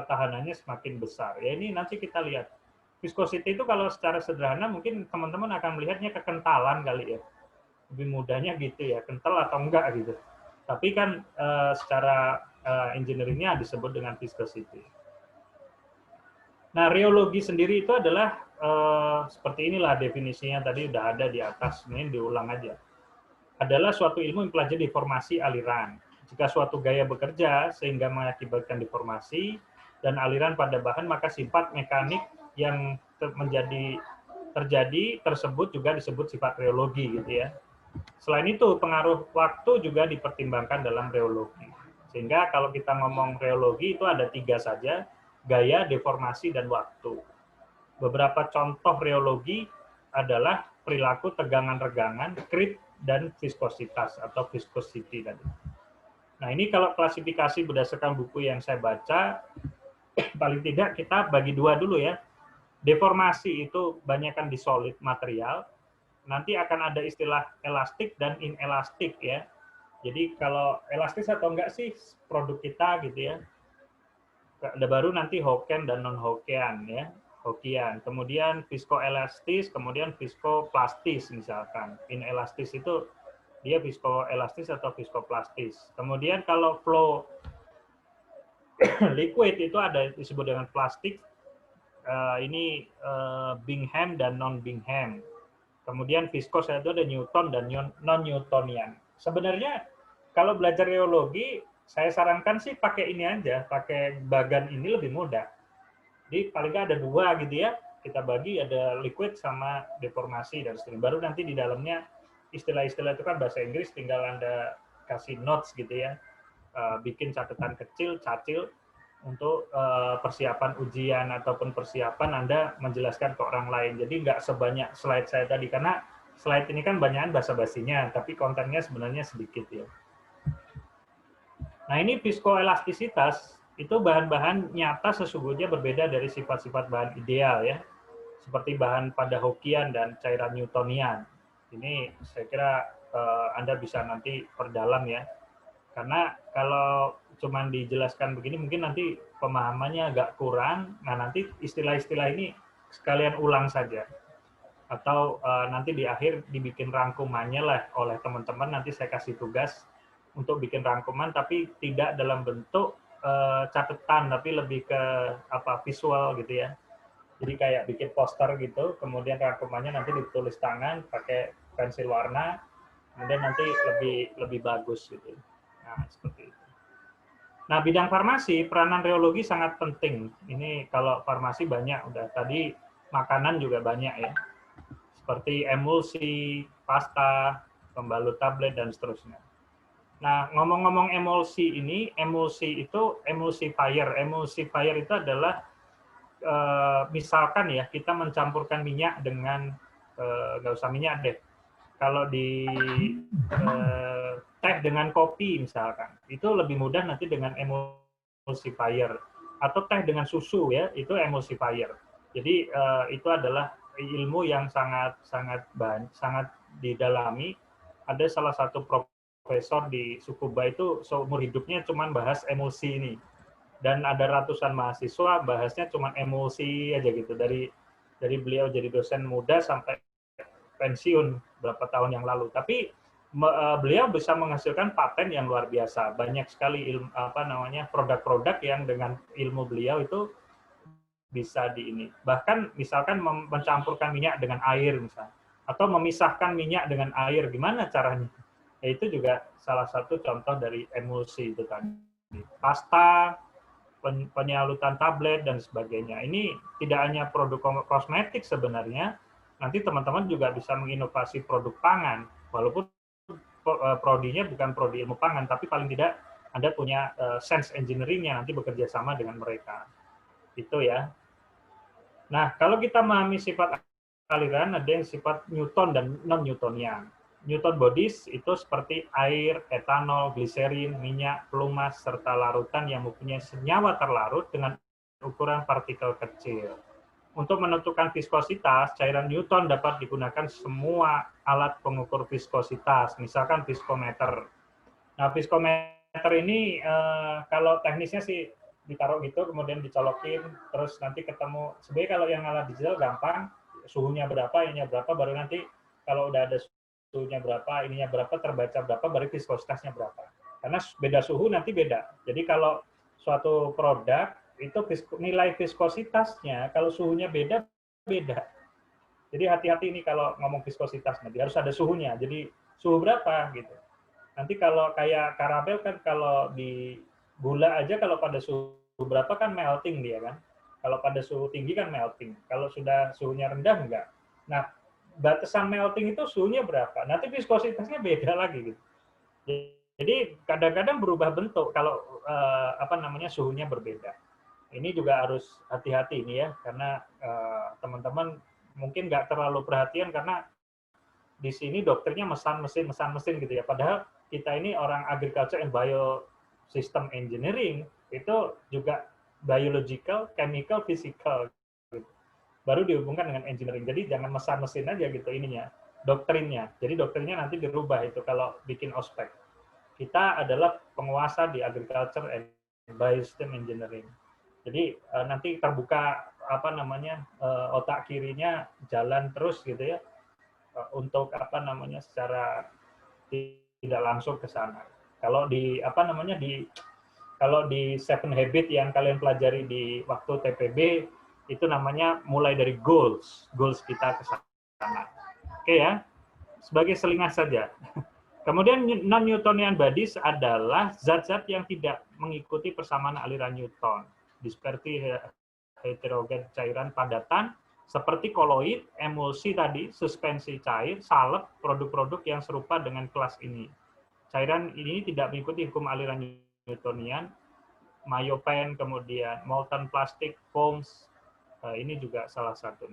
tahanannya semakin besar. Ya ini nanti kita lihat. Viscosity itu kalau secara sederhana mungkin teman-teman akan melihatnya kekentalan kali ya. Lebih mudahnya gitu ya, kental atau enggak gitu. Tapi kan secara engineeringnya disebut dengan viscosity. Nah, reologi sendiri itu adalah seperti inilah definisinya tadi udah ada di atas, ini diulang aja. Adalah suatu ilmu yang mempelajari deformasi aliran. Jika suatu gaya bekerja sehingga mengakibatkan deformasi dan aliran pada bahan, maka sifat mekanik yang terjadi tersebut juga disebut sifat reologi gitu ya. Selain itu, pengaruh waktu juga dipertimbangkan dalam reologi. Sehingga kalau kita ngomong reologi itu ada 3 saja, gaya, deformasi, dan waktu. Beberapa contoh reologi adalah perilaku tegangan-regangan, creep, dan viskositas atau viscosity tadi. Nah ini kalau klasifikasi berdasarkan buku yang saya baca, paling tidak kita bagi dua dulu ya. Deformasi itu banyakkan di solid material, nanti akan ada istilah elastik dan inelastik ya. Jadi kalau elastis atau enggak sih produk kita gitu ya. Ada baru nanti Hoken dan non Hoken ya. Hokian. Kemudian viskoelastis, kemudian viskoplastis misalkan. Inelastis itu dia viskoelastis atau viskoplastis. Kemudian kalau flow liquid itu ada disebut dengan plastik. Ini Bingham dan non Bingham. Kemudian viskos itu ada Newton dan non Newtonian. Sebenarnya kalau belajar reologi, saya sarankan sih pakai ini aja, pakai bagan ini lebih mudah. Jadi paling nggak ada dua gitu ya, kita bagi ada liquid sama deformasi dan seterusnya. Baru nanti di dalamnya istilah-istilah itu kan bahasa Inggris, tinggal Anda kasih notes gitu ya, bikin catatan kecil, cacil, untuk persiapan ujian ataupun persiapan Anda menjelaskan ke orang lain. Jadi nggak sebanyak slide saya tadi, karena slide ini kan banyakan basa-basinya, tapi kontennya sebenarnya sedikit ya. Nah ini viskoelastisitas, itu bahan-bahan nyata sesungguhnya berbeda dari sifat-sifat bahan ideal ya, seperti bahan pada Hawkian dan cairan Newtonian. Ini saya kira Anda bisa nanti perdalam ya, karena kalau cuman dijelaskan begini mungkin nanti pemahamannya agak kurang. Nah nanti istilah-istilah ini sekalian ulang saja, atau nanti di akhir dibikin rangkumannya lah oleh teman-teman. Nanti saya kasih tugas untuk bikin rangkuman, tapi tidak dalam bentuk catatan, tapi lebih ke visual gitu ya. Jadi kayak bikin poster gitu, kemudian rangkumannya nanti ditulis tangan pakai pensil warna, kemudian nanti lebih bagus gitu. Nah seperti itu. Nah, bidang farmasi, peranan reologi sangat penting. Ini kalau farmasi banyak, udah tadi makanan juga banyak ya. Seperti emulsi, pasta, pembalut tablet, dan seterusnya. Nah, ngomong-ngomong emulsi ini, emulsi itu emulsifier. Emulsifier itu adalah, misalkan ya, kita mencampurkan minyak dengan, nggak usah minyak deh. Kalau di teh dengan kopi misalkan, itu lebih mudah nanti dengan emulsifier, atau teh dengan susu ya, itu emulsifier. Jadi itu adalah ilmu yang sangat didalami. Ada salah satu profesor di Tsukuba itu seumur hidupnya cuma bahas emulsi ini, dan ada ratusan mahasiswa bahasnya cuma emulsi aja gitu, dari beliau jadi dosen muda sampai pensiun berapa tahun yang lalu. Tapi beliau bisa menghasilkan paten yang luar biasa. Banyak sekali produk-produk yang dengan ilmu beliau itu bisa bahkan misalkan mencampurkan minyak dengan air misalnya, atau memisahkan minyak dengan air, gimana caranya? Ya, itu juga salah satu contoh dari emulsi itu tadi. Pasta, penyalutan tablet dan sebagainya. Ini tidak hanya produk kosmetik sebenarnya. Nanti teman-teman juga bisa menginovasi produk pangan, walaupun prodinya bukan prodi ilmu pangan, tapi paling tidak Anda punya sense engineering-nya, nanti bekerja sama dengan mereka. Itu ya. Nah, kalau kita memahami sifat aliran, ada yang sifat Newton dan non-Newtonian. Newton bodies itu seperti air, etanol, gliserin, minyak, pelumas, serta larutan yang mempunyai senyawa terlarut dengan ukuran partikel kecil. Untuk menentukan viskositas, cairan Newton dapat digunakan semua alat pengukur viskositas, misalkan viskometer. Nah, viskometer ini kalau teknisnya sih ditaruh gitu, kemudian dicolokin, terus nanti ketemu. Sebenarnya kalau yang alat digital gampang, suhunya berapa, ininya berapa, baru nanti kalau udah ada suhunya berapa, ininya berapa, terbaca berapa, baru viskositasnya berapa. Karena beda suhu nanti beda. Jadi kalau suatu produk itu nilai viskositasnya kalau suhunya beda. Jadi hati-hati ini kalau ngomong viskositas, nanti harus ada suhunya. Jadi suhu berapa gitu. Nanti kalau kayak karamel kan, kalau di gula aja kalau pada suhu berapa kan melting dia kan. Kalau pada suhu tinggi kan melting. Kalau sudah suhunya rendah enggak. Nah, batasan melting itu suhunya berapa? Nanti viskositasnya beda lagi gitu. Jadi kadang-kadang berubah bentuk kalau suhunya berbeda. Ini juga harus hati-hati ini ya, karena teman-teman mungkin nggak terlalu perhatian karena di sini dokternya mesan mesin gitu ya. Padahal kita ini orang agriculture and biosystem engineering itu juga biological, chemical, physical. Gitu. Baru dihubungkan dengan engineering. Jadi jangan mesin aja gitu ininya, doktrinnya. Jadi doktrinnya nanti dirubah itu kalau bikin ospek. Kita adalah penguasa di agriculture and biosystem engineering. Jadi nanti terbuka apa namanya otak kirinya jalan terus gitu ya untuk apa namanya secara tidak langsung ke sana. Kalau di apa namanya kalau di Seven Habit yang kalian pelajari di waktu TPB itu namanya mulai dari goals kita ke sana. Oke ya. Sebagai selingan saja. Kemudian non-Newtonian bodies adalah zat-zat yang tidak mengikuti persamaan aliran Newton. Dispersi heterogen cairan padatan seperti koloid, emulsi tadi, suspensi cair, salep, produk-produk yang serupa dengan kelas ini. Cairan ini tidak mengikuti hukum aliran Newtonian, myopen, kemudian molten plastic, foams, ini juga salah satu.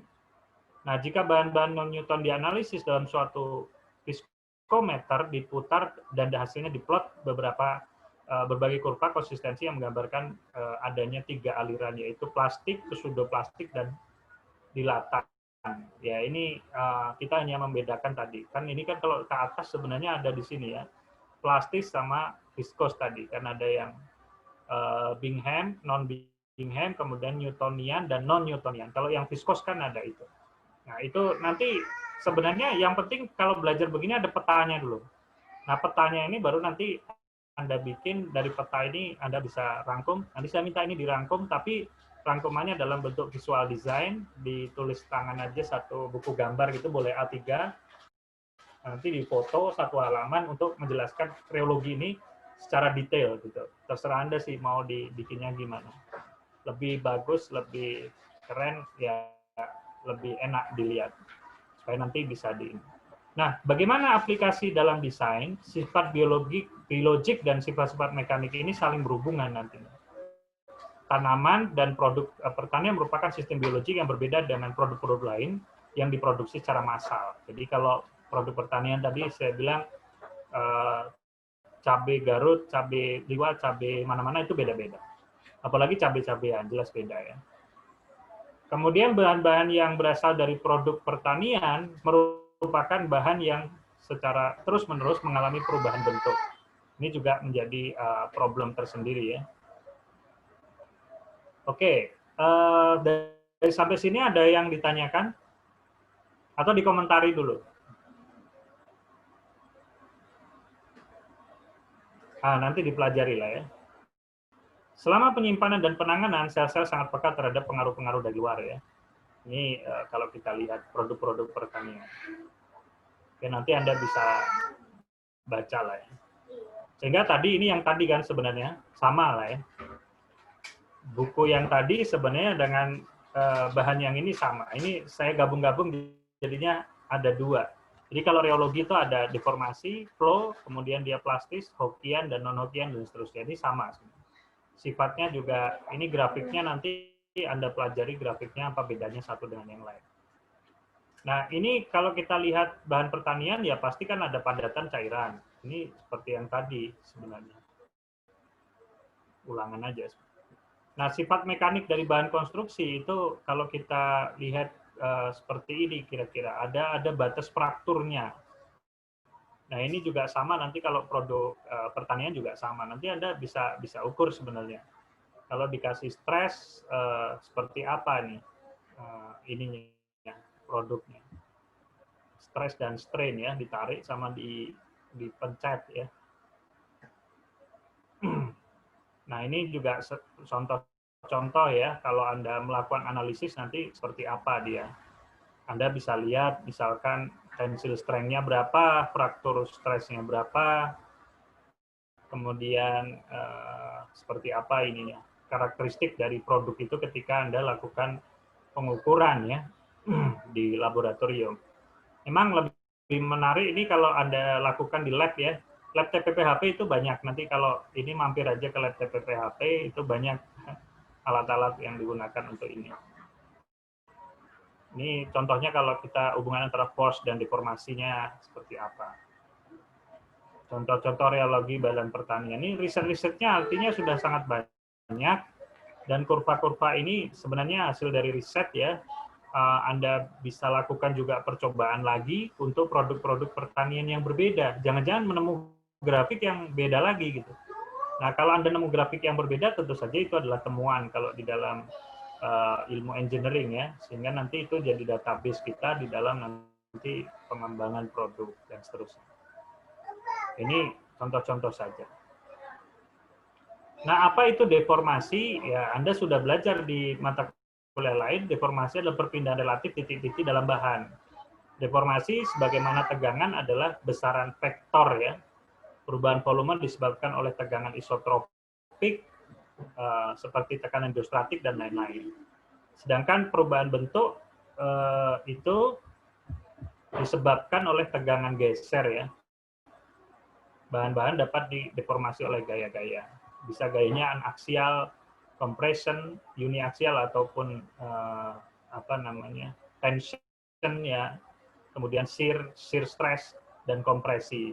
Nah, jika bahan-bahan non-Newton dianalisis dalam suatu viskometer, diputar, dan hasilnya diplot berbagai kurva konsistensi yang menggambarkan adanya 3 aliran, yaitu plastik, pseudoplastik, dan dilatan. Ya, ini kita hanya membedakan tadi. Kan ini kan kalau ke atas sebenarnya ada di sini ya, plastis sama viskos tadi. Kan ada yang Bingham, non-Bingham, kemudian Newtonian, dan non-Newtonian. Kalau yang viskos kan ada itu. Nah, itu nanti sebenarnya yang penting kalau belajar begini ada petanya dulu. Nah, petanya ini baru nanti Anda bikin dari peta ini Anda bisa rangkum. Nanti saya minta ini dirangkum, tapi rangkumannya dalam bentuk visual design, ditulis tangan aja satu buku gambar gitu, boleh A3. Nanti difoto satu halaman untuk menjelaskan reologi ini secara detail gitu. Terserah Anda sih mau dibikinnya gimana. Lebih bagus, lebih keren, ya lebih enak dilihat. Supaya nanti bisa Nah, bagaimana aplikasi dalam desain, sifat biologik dan sifat-sifat mekanik ini saling berhubungan nantinya. Tanaman dan produk pertanian merupakan sistem biologik yang berbeda dengan produk-produk lain yang diproduksi secara massal. Jadi kalau produk pertanian tadi saya bilang cabai Garut, cabai liwat, cabai mana-mana itu beda-beda. Apalagi cabai-cabean, jelas beda ya. Kemudian bahan-bahan yang berasal dari produk pertanian merupakan bahan yang secara terus-menerus mengalami perubahan bentuk. Ini juga menjadi problem tersendiri ya. Oke, dari sampai sini ada yang ditanyakan? Atau dikomentari dulu? Nanti dipelajari lah ya. Selama penyimpanan dan penanganan, sel-sel sangat peka terhadap pengaruh-pengaruh dari luar ya. Ini kalau kita lihat produk-produk pertanian. Oke, nanti Anda bisa baca lah ya. Sehingga tadi ini yang tadi kan sebenarnya sama lah ya. Buku yang tadi sebenarnya dengan bahan yang ini sama. Ini saya gabung-gabung jadinya ada 2. Jadi kalau reologi itu ada deformasi, flow, kemudian dia plastis, Hockeyan dan non-Hockeyan dan seterusnya. Ini sama sebenarnya. Sifatnya juga, ini grafiknya nanti Anda pelajari grafiknya apa bedanya satu dengan yang lain. Nah, ini kalau kita lihat bahan pertanian, ya pasti kan ada padatan cairan. Ini seperti yang tadi sebenarnya. Ulangan aja. Nah, sifat mekanik dari bahan konstruksi itu kalau kita lihat seperti ini kira-kira, ada batas frakturnya. Nah, ini juga sama nanti kalau produk pertanian juga sama. Nanti Anda bisa ukur sebenarnya. Kalau dikasih stres seperti apa nih ininya produknya. Stres dan strain ya, ditarik sama dipencet ya. Nah, ini juga contoh ya, kalau Anda melakukan analisis nanti seperti apa dia. Anda bisa lihat misalkan tensile strength-nya berapa, fraktur stress-nya berapa, kemudian seperti apa ininya, karakteristik dari produk itu ketika Anda lakukan pengukuran ya di laboratorium. Memang lebih menarik ini kalau Anda lakukan di lab ya. Lab TPPHP itu banyak, nanti kalau ini mampir aja ke lab TPPHP, itu banyak alat-alat yang digunakan untuk ini. Ini contohnya kalau kita hubungan antara force dan deformasinya seperti apa. Contoh-contoh reologi badan pertanian. Ini riset-risetnya artinya sudah sangat banyak. Dan kurva-kurva ini sebenarnya hasil dari riset ya. Anda bisa lakukan juga percobaan lagi untuk produk-produk pertanian yang berbeda. Jangan-jangan menemukan grafik yang beda lagi gitu. Nah, kalau Anda nemu grafik yang berbeda, tentu saja itu adalah temuan kalau di dalam ilmu engineering ya, sehingga nanti itu jadi database kita di dalam nanti pengembangan produk dan seterusnya. Ini contoh-contoh saja. Nah, apa itu deformasi? Ya, Anda sudah belajar di mata kuliah lain, deformasi adalah perpindahan relatif titik-titik dalam bahan. Deformasi sebagaimana tegangan adalah besaran vektor ya. Perubahan volume disebabkan oleh tegangan isotropik seperti tekanan hidrostatik dan lain-lain. Sedangkan perubahan bentuk itu disebabkan oleh tegangan geser ya. Bahan-bahan dapat dideformasi oleh gaya-gaya. Bisa gayanya anaksial, compression, uniaksial ataupun tension ya, kemudian shear stress dan kompresi.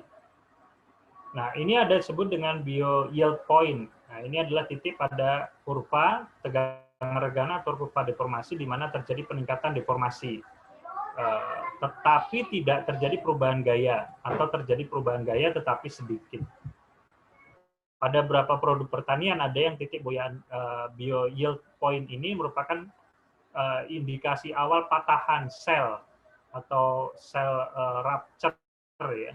Nah, ini ada disebut dengan bio yield point. Nah, ini adalah titik pada kurva tegangan regana atau kurva deformasi di mana terjadi peningkatan deformasi. Tetapi tidak terjadi perubahan gaya atau terjadi perubahan gaya tetapi sedikit. Pada beberapa produk pertanian ada yang titik bio yield point ini merupakan indikasi awal patahan sel atau sel rupture ya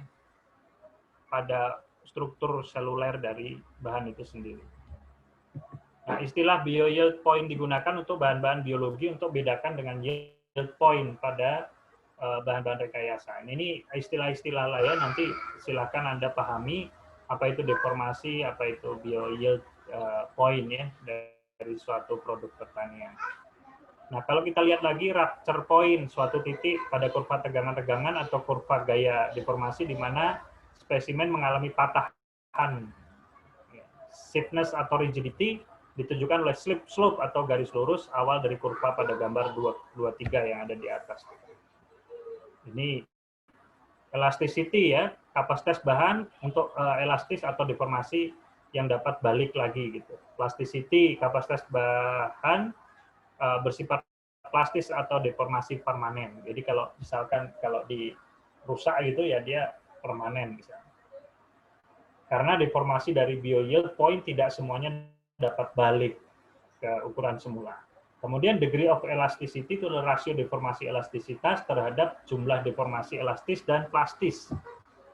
pada struktur seluler dari bahan itu sendiri. Nah, istilah bio yield point digunakan untuk bahan-bahan biologi untuk bedakan dengan yield point pada bahan-bahan rekayasa. Ini istilah-istilah lah ya, nanti silakan Anda pahami apa itu deformasi, apa itu bio yield point ya dari suatu produk pertanian. Nah, kalau kita lihat lagi rupture point, suatu titik pada kurva tegangan-tegangan atau kurva gaya deformasi di mana spesimen mengalami patahan. Stiffness atau rigidity ditujukan oleh slip slope atau garis lurus awal dari kurva pada gambar 23 yang ada di atas. Ini elasticity ya, kapasitas bahan untuk elastis atau deformasi yang dapat balik lagi gitu. Plasticity, kapasitas bahan bersifat plastis atau deformasi permanen. Jadi kalau misalkan kalau dirusak gitu ya dia permanen misalnya. Karena deformasi dari bio yield point tidak semuanya dapat balik ke ukuran semula. Kemudian degree of elasticity itu adalah rasio deformasi elastisitas terhadap jumlah deformasi elastis dan plastis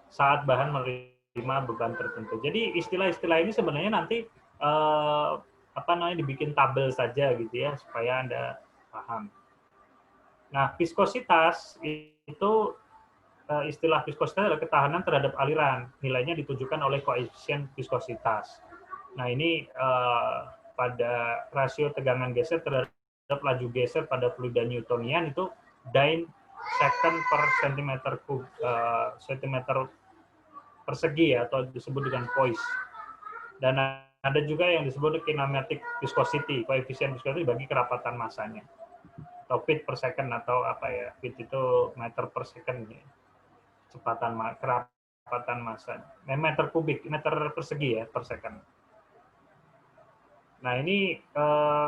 saat bahan menerima beban tertentu. Jadi istilah-istilah ini sebenarnya nanti dibikin tabel saja gitu ya supaya Anda paham. Nah, viskositas itu istilah viskositas adalah ketahanan terhadap aliran. Nilainya ditujukan oleh koefisien viskositas. Nah, ini pada rasio tegangan geser terhadap laju geser pada fluida Newtonian itu dyne second per sentimeter persegi ya, atau disebut dengan poise. Dan ada juga yang disebut kinematic viscosity, koefisien viscosity bagi kerapatan massanya. Atau feet per second atau apa ya, feet itu meter per second ya. Kerapatan massa. Meter kubik, meter persegi ya, per second. Nah, ini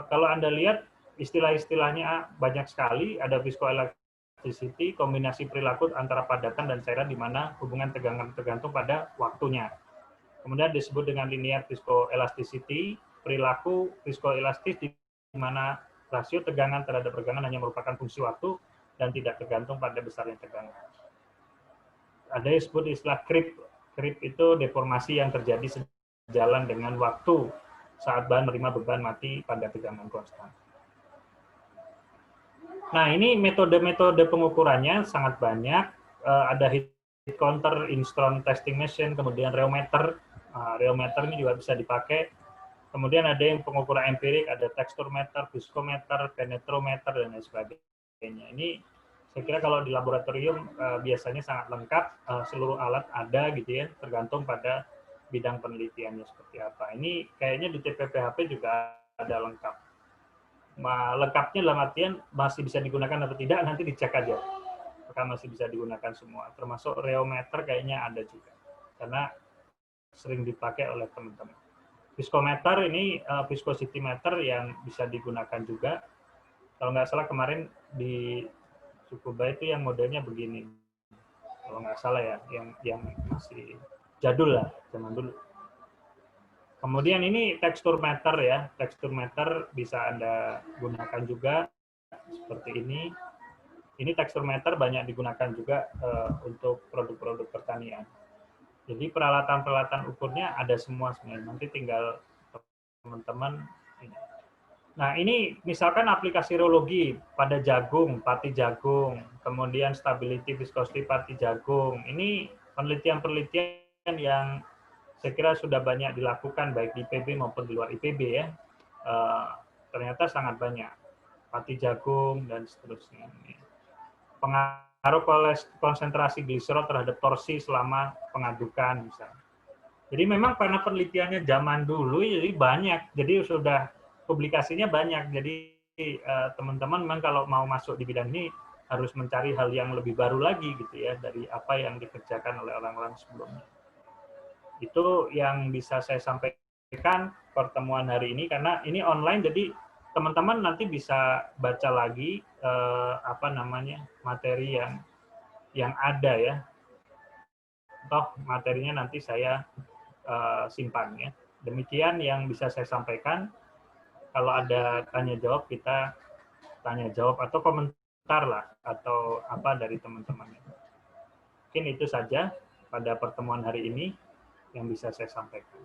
kalau Anda lihat istilah-istilahnya banyak sekali, ada viscoelasticity, kombinasi perilaku antara padatan dan cairan di mana hubungan tegangan tergantung pada waktunya. Kemudian disebut dengan linear viscoelasticity, perilaku viscoelastis di mana rasio tegangan terhadap regangan hanya merupakan fungsi waktu dan tidak tergantung pada besarnya tegangan. Ada yang disebut istilah creep. Creep itu deformasi yang terjadi sejalan dengan waktu saat bahan menerima beban mati pada tegangan konstan. Nah, ini metode-metode pengukurannya sangat banyak. Ada heat counter, instron testing machine, kemudian rheometer. Rheometer ini juga bisa dipakai. Kemudian ada yang pengukuran empirik, ada texture meter, viskometer, penetrometer, dan lain sebagainya. Ini saya kira kalau di laboratorium biasanya sangat lengkap, seluruh alat ada gitu ya, tergantung pada bidang penelitiannya seperti apa. Ini kayaknya di TPPHP juga ada lengkap. Lengkapnya dalam artian masih bisa digunakan atau tidak, nanti dicek aja. Apakah masih bisa digunakan semua. Termasuk rheometer kayaknya ada juga. Karena sering dipakai oleh teman-teman. Viskometer ini viscosity meter yang bisa digunakan juga. Kalau nggak salah kemarin di Tsukuba itu yang modelnya begini. Kalau nggak salah ya, yang masih jadul lah, zaman dulu. Kemudian ini tekstur meter ya, tekstur meter bisa Anda gunakan juga seperti ini. Ini tekstur meter banyak digunakan juga untuk produk-produk pertanian. Jadi peralatan-peralatan ukurnya ada semua sebenarnya. Nanti tinggal teman-teman. Nah ini misalkan aplikasi rheologi pada jagung, pati jagung, kemudian stability viscosity pati jagung. Ini penelitian-penelitian yang saya kira sudah banyak dilakukan baik di IPB maupun di luar IPB ya. Ternyata sangat banyak. Pati jagung dan seterusnya. Pengaruh konsentrasi gliserol terhadap torsi selama pengadukan misalnya. Jadi memang karena penelitiannya zaman dulu jadi banyak, jadi sudah publikasinya banyak. Jadi teman-teman memang kalau mau masuk di bidang ini harus mencari hal yang lebih baru lagi gitu ya dari apa yang dikerjakan oleh orang-orang sebelumnya. Itu yang bisa saya sampaikan pertemuan hari ini karena ini online jadi teman-teman nanti bisa baca lagi materi yang ada ya. Toh materinya nanti saya simpan ya. Demikian yang bisa saya sampaikan. Kalau ada tanya jawab kita tanya jawab atau komentar lah atau apa dari teman-teman. Mungkin itu saja pada pertemuan hari ini yang bisa saya sampaikan.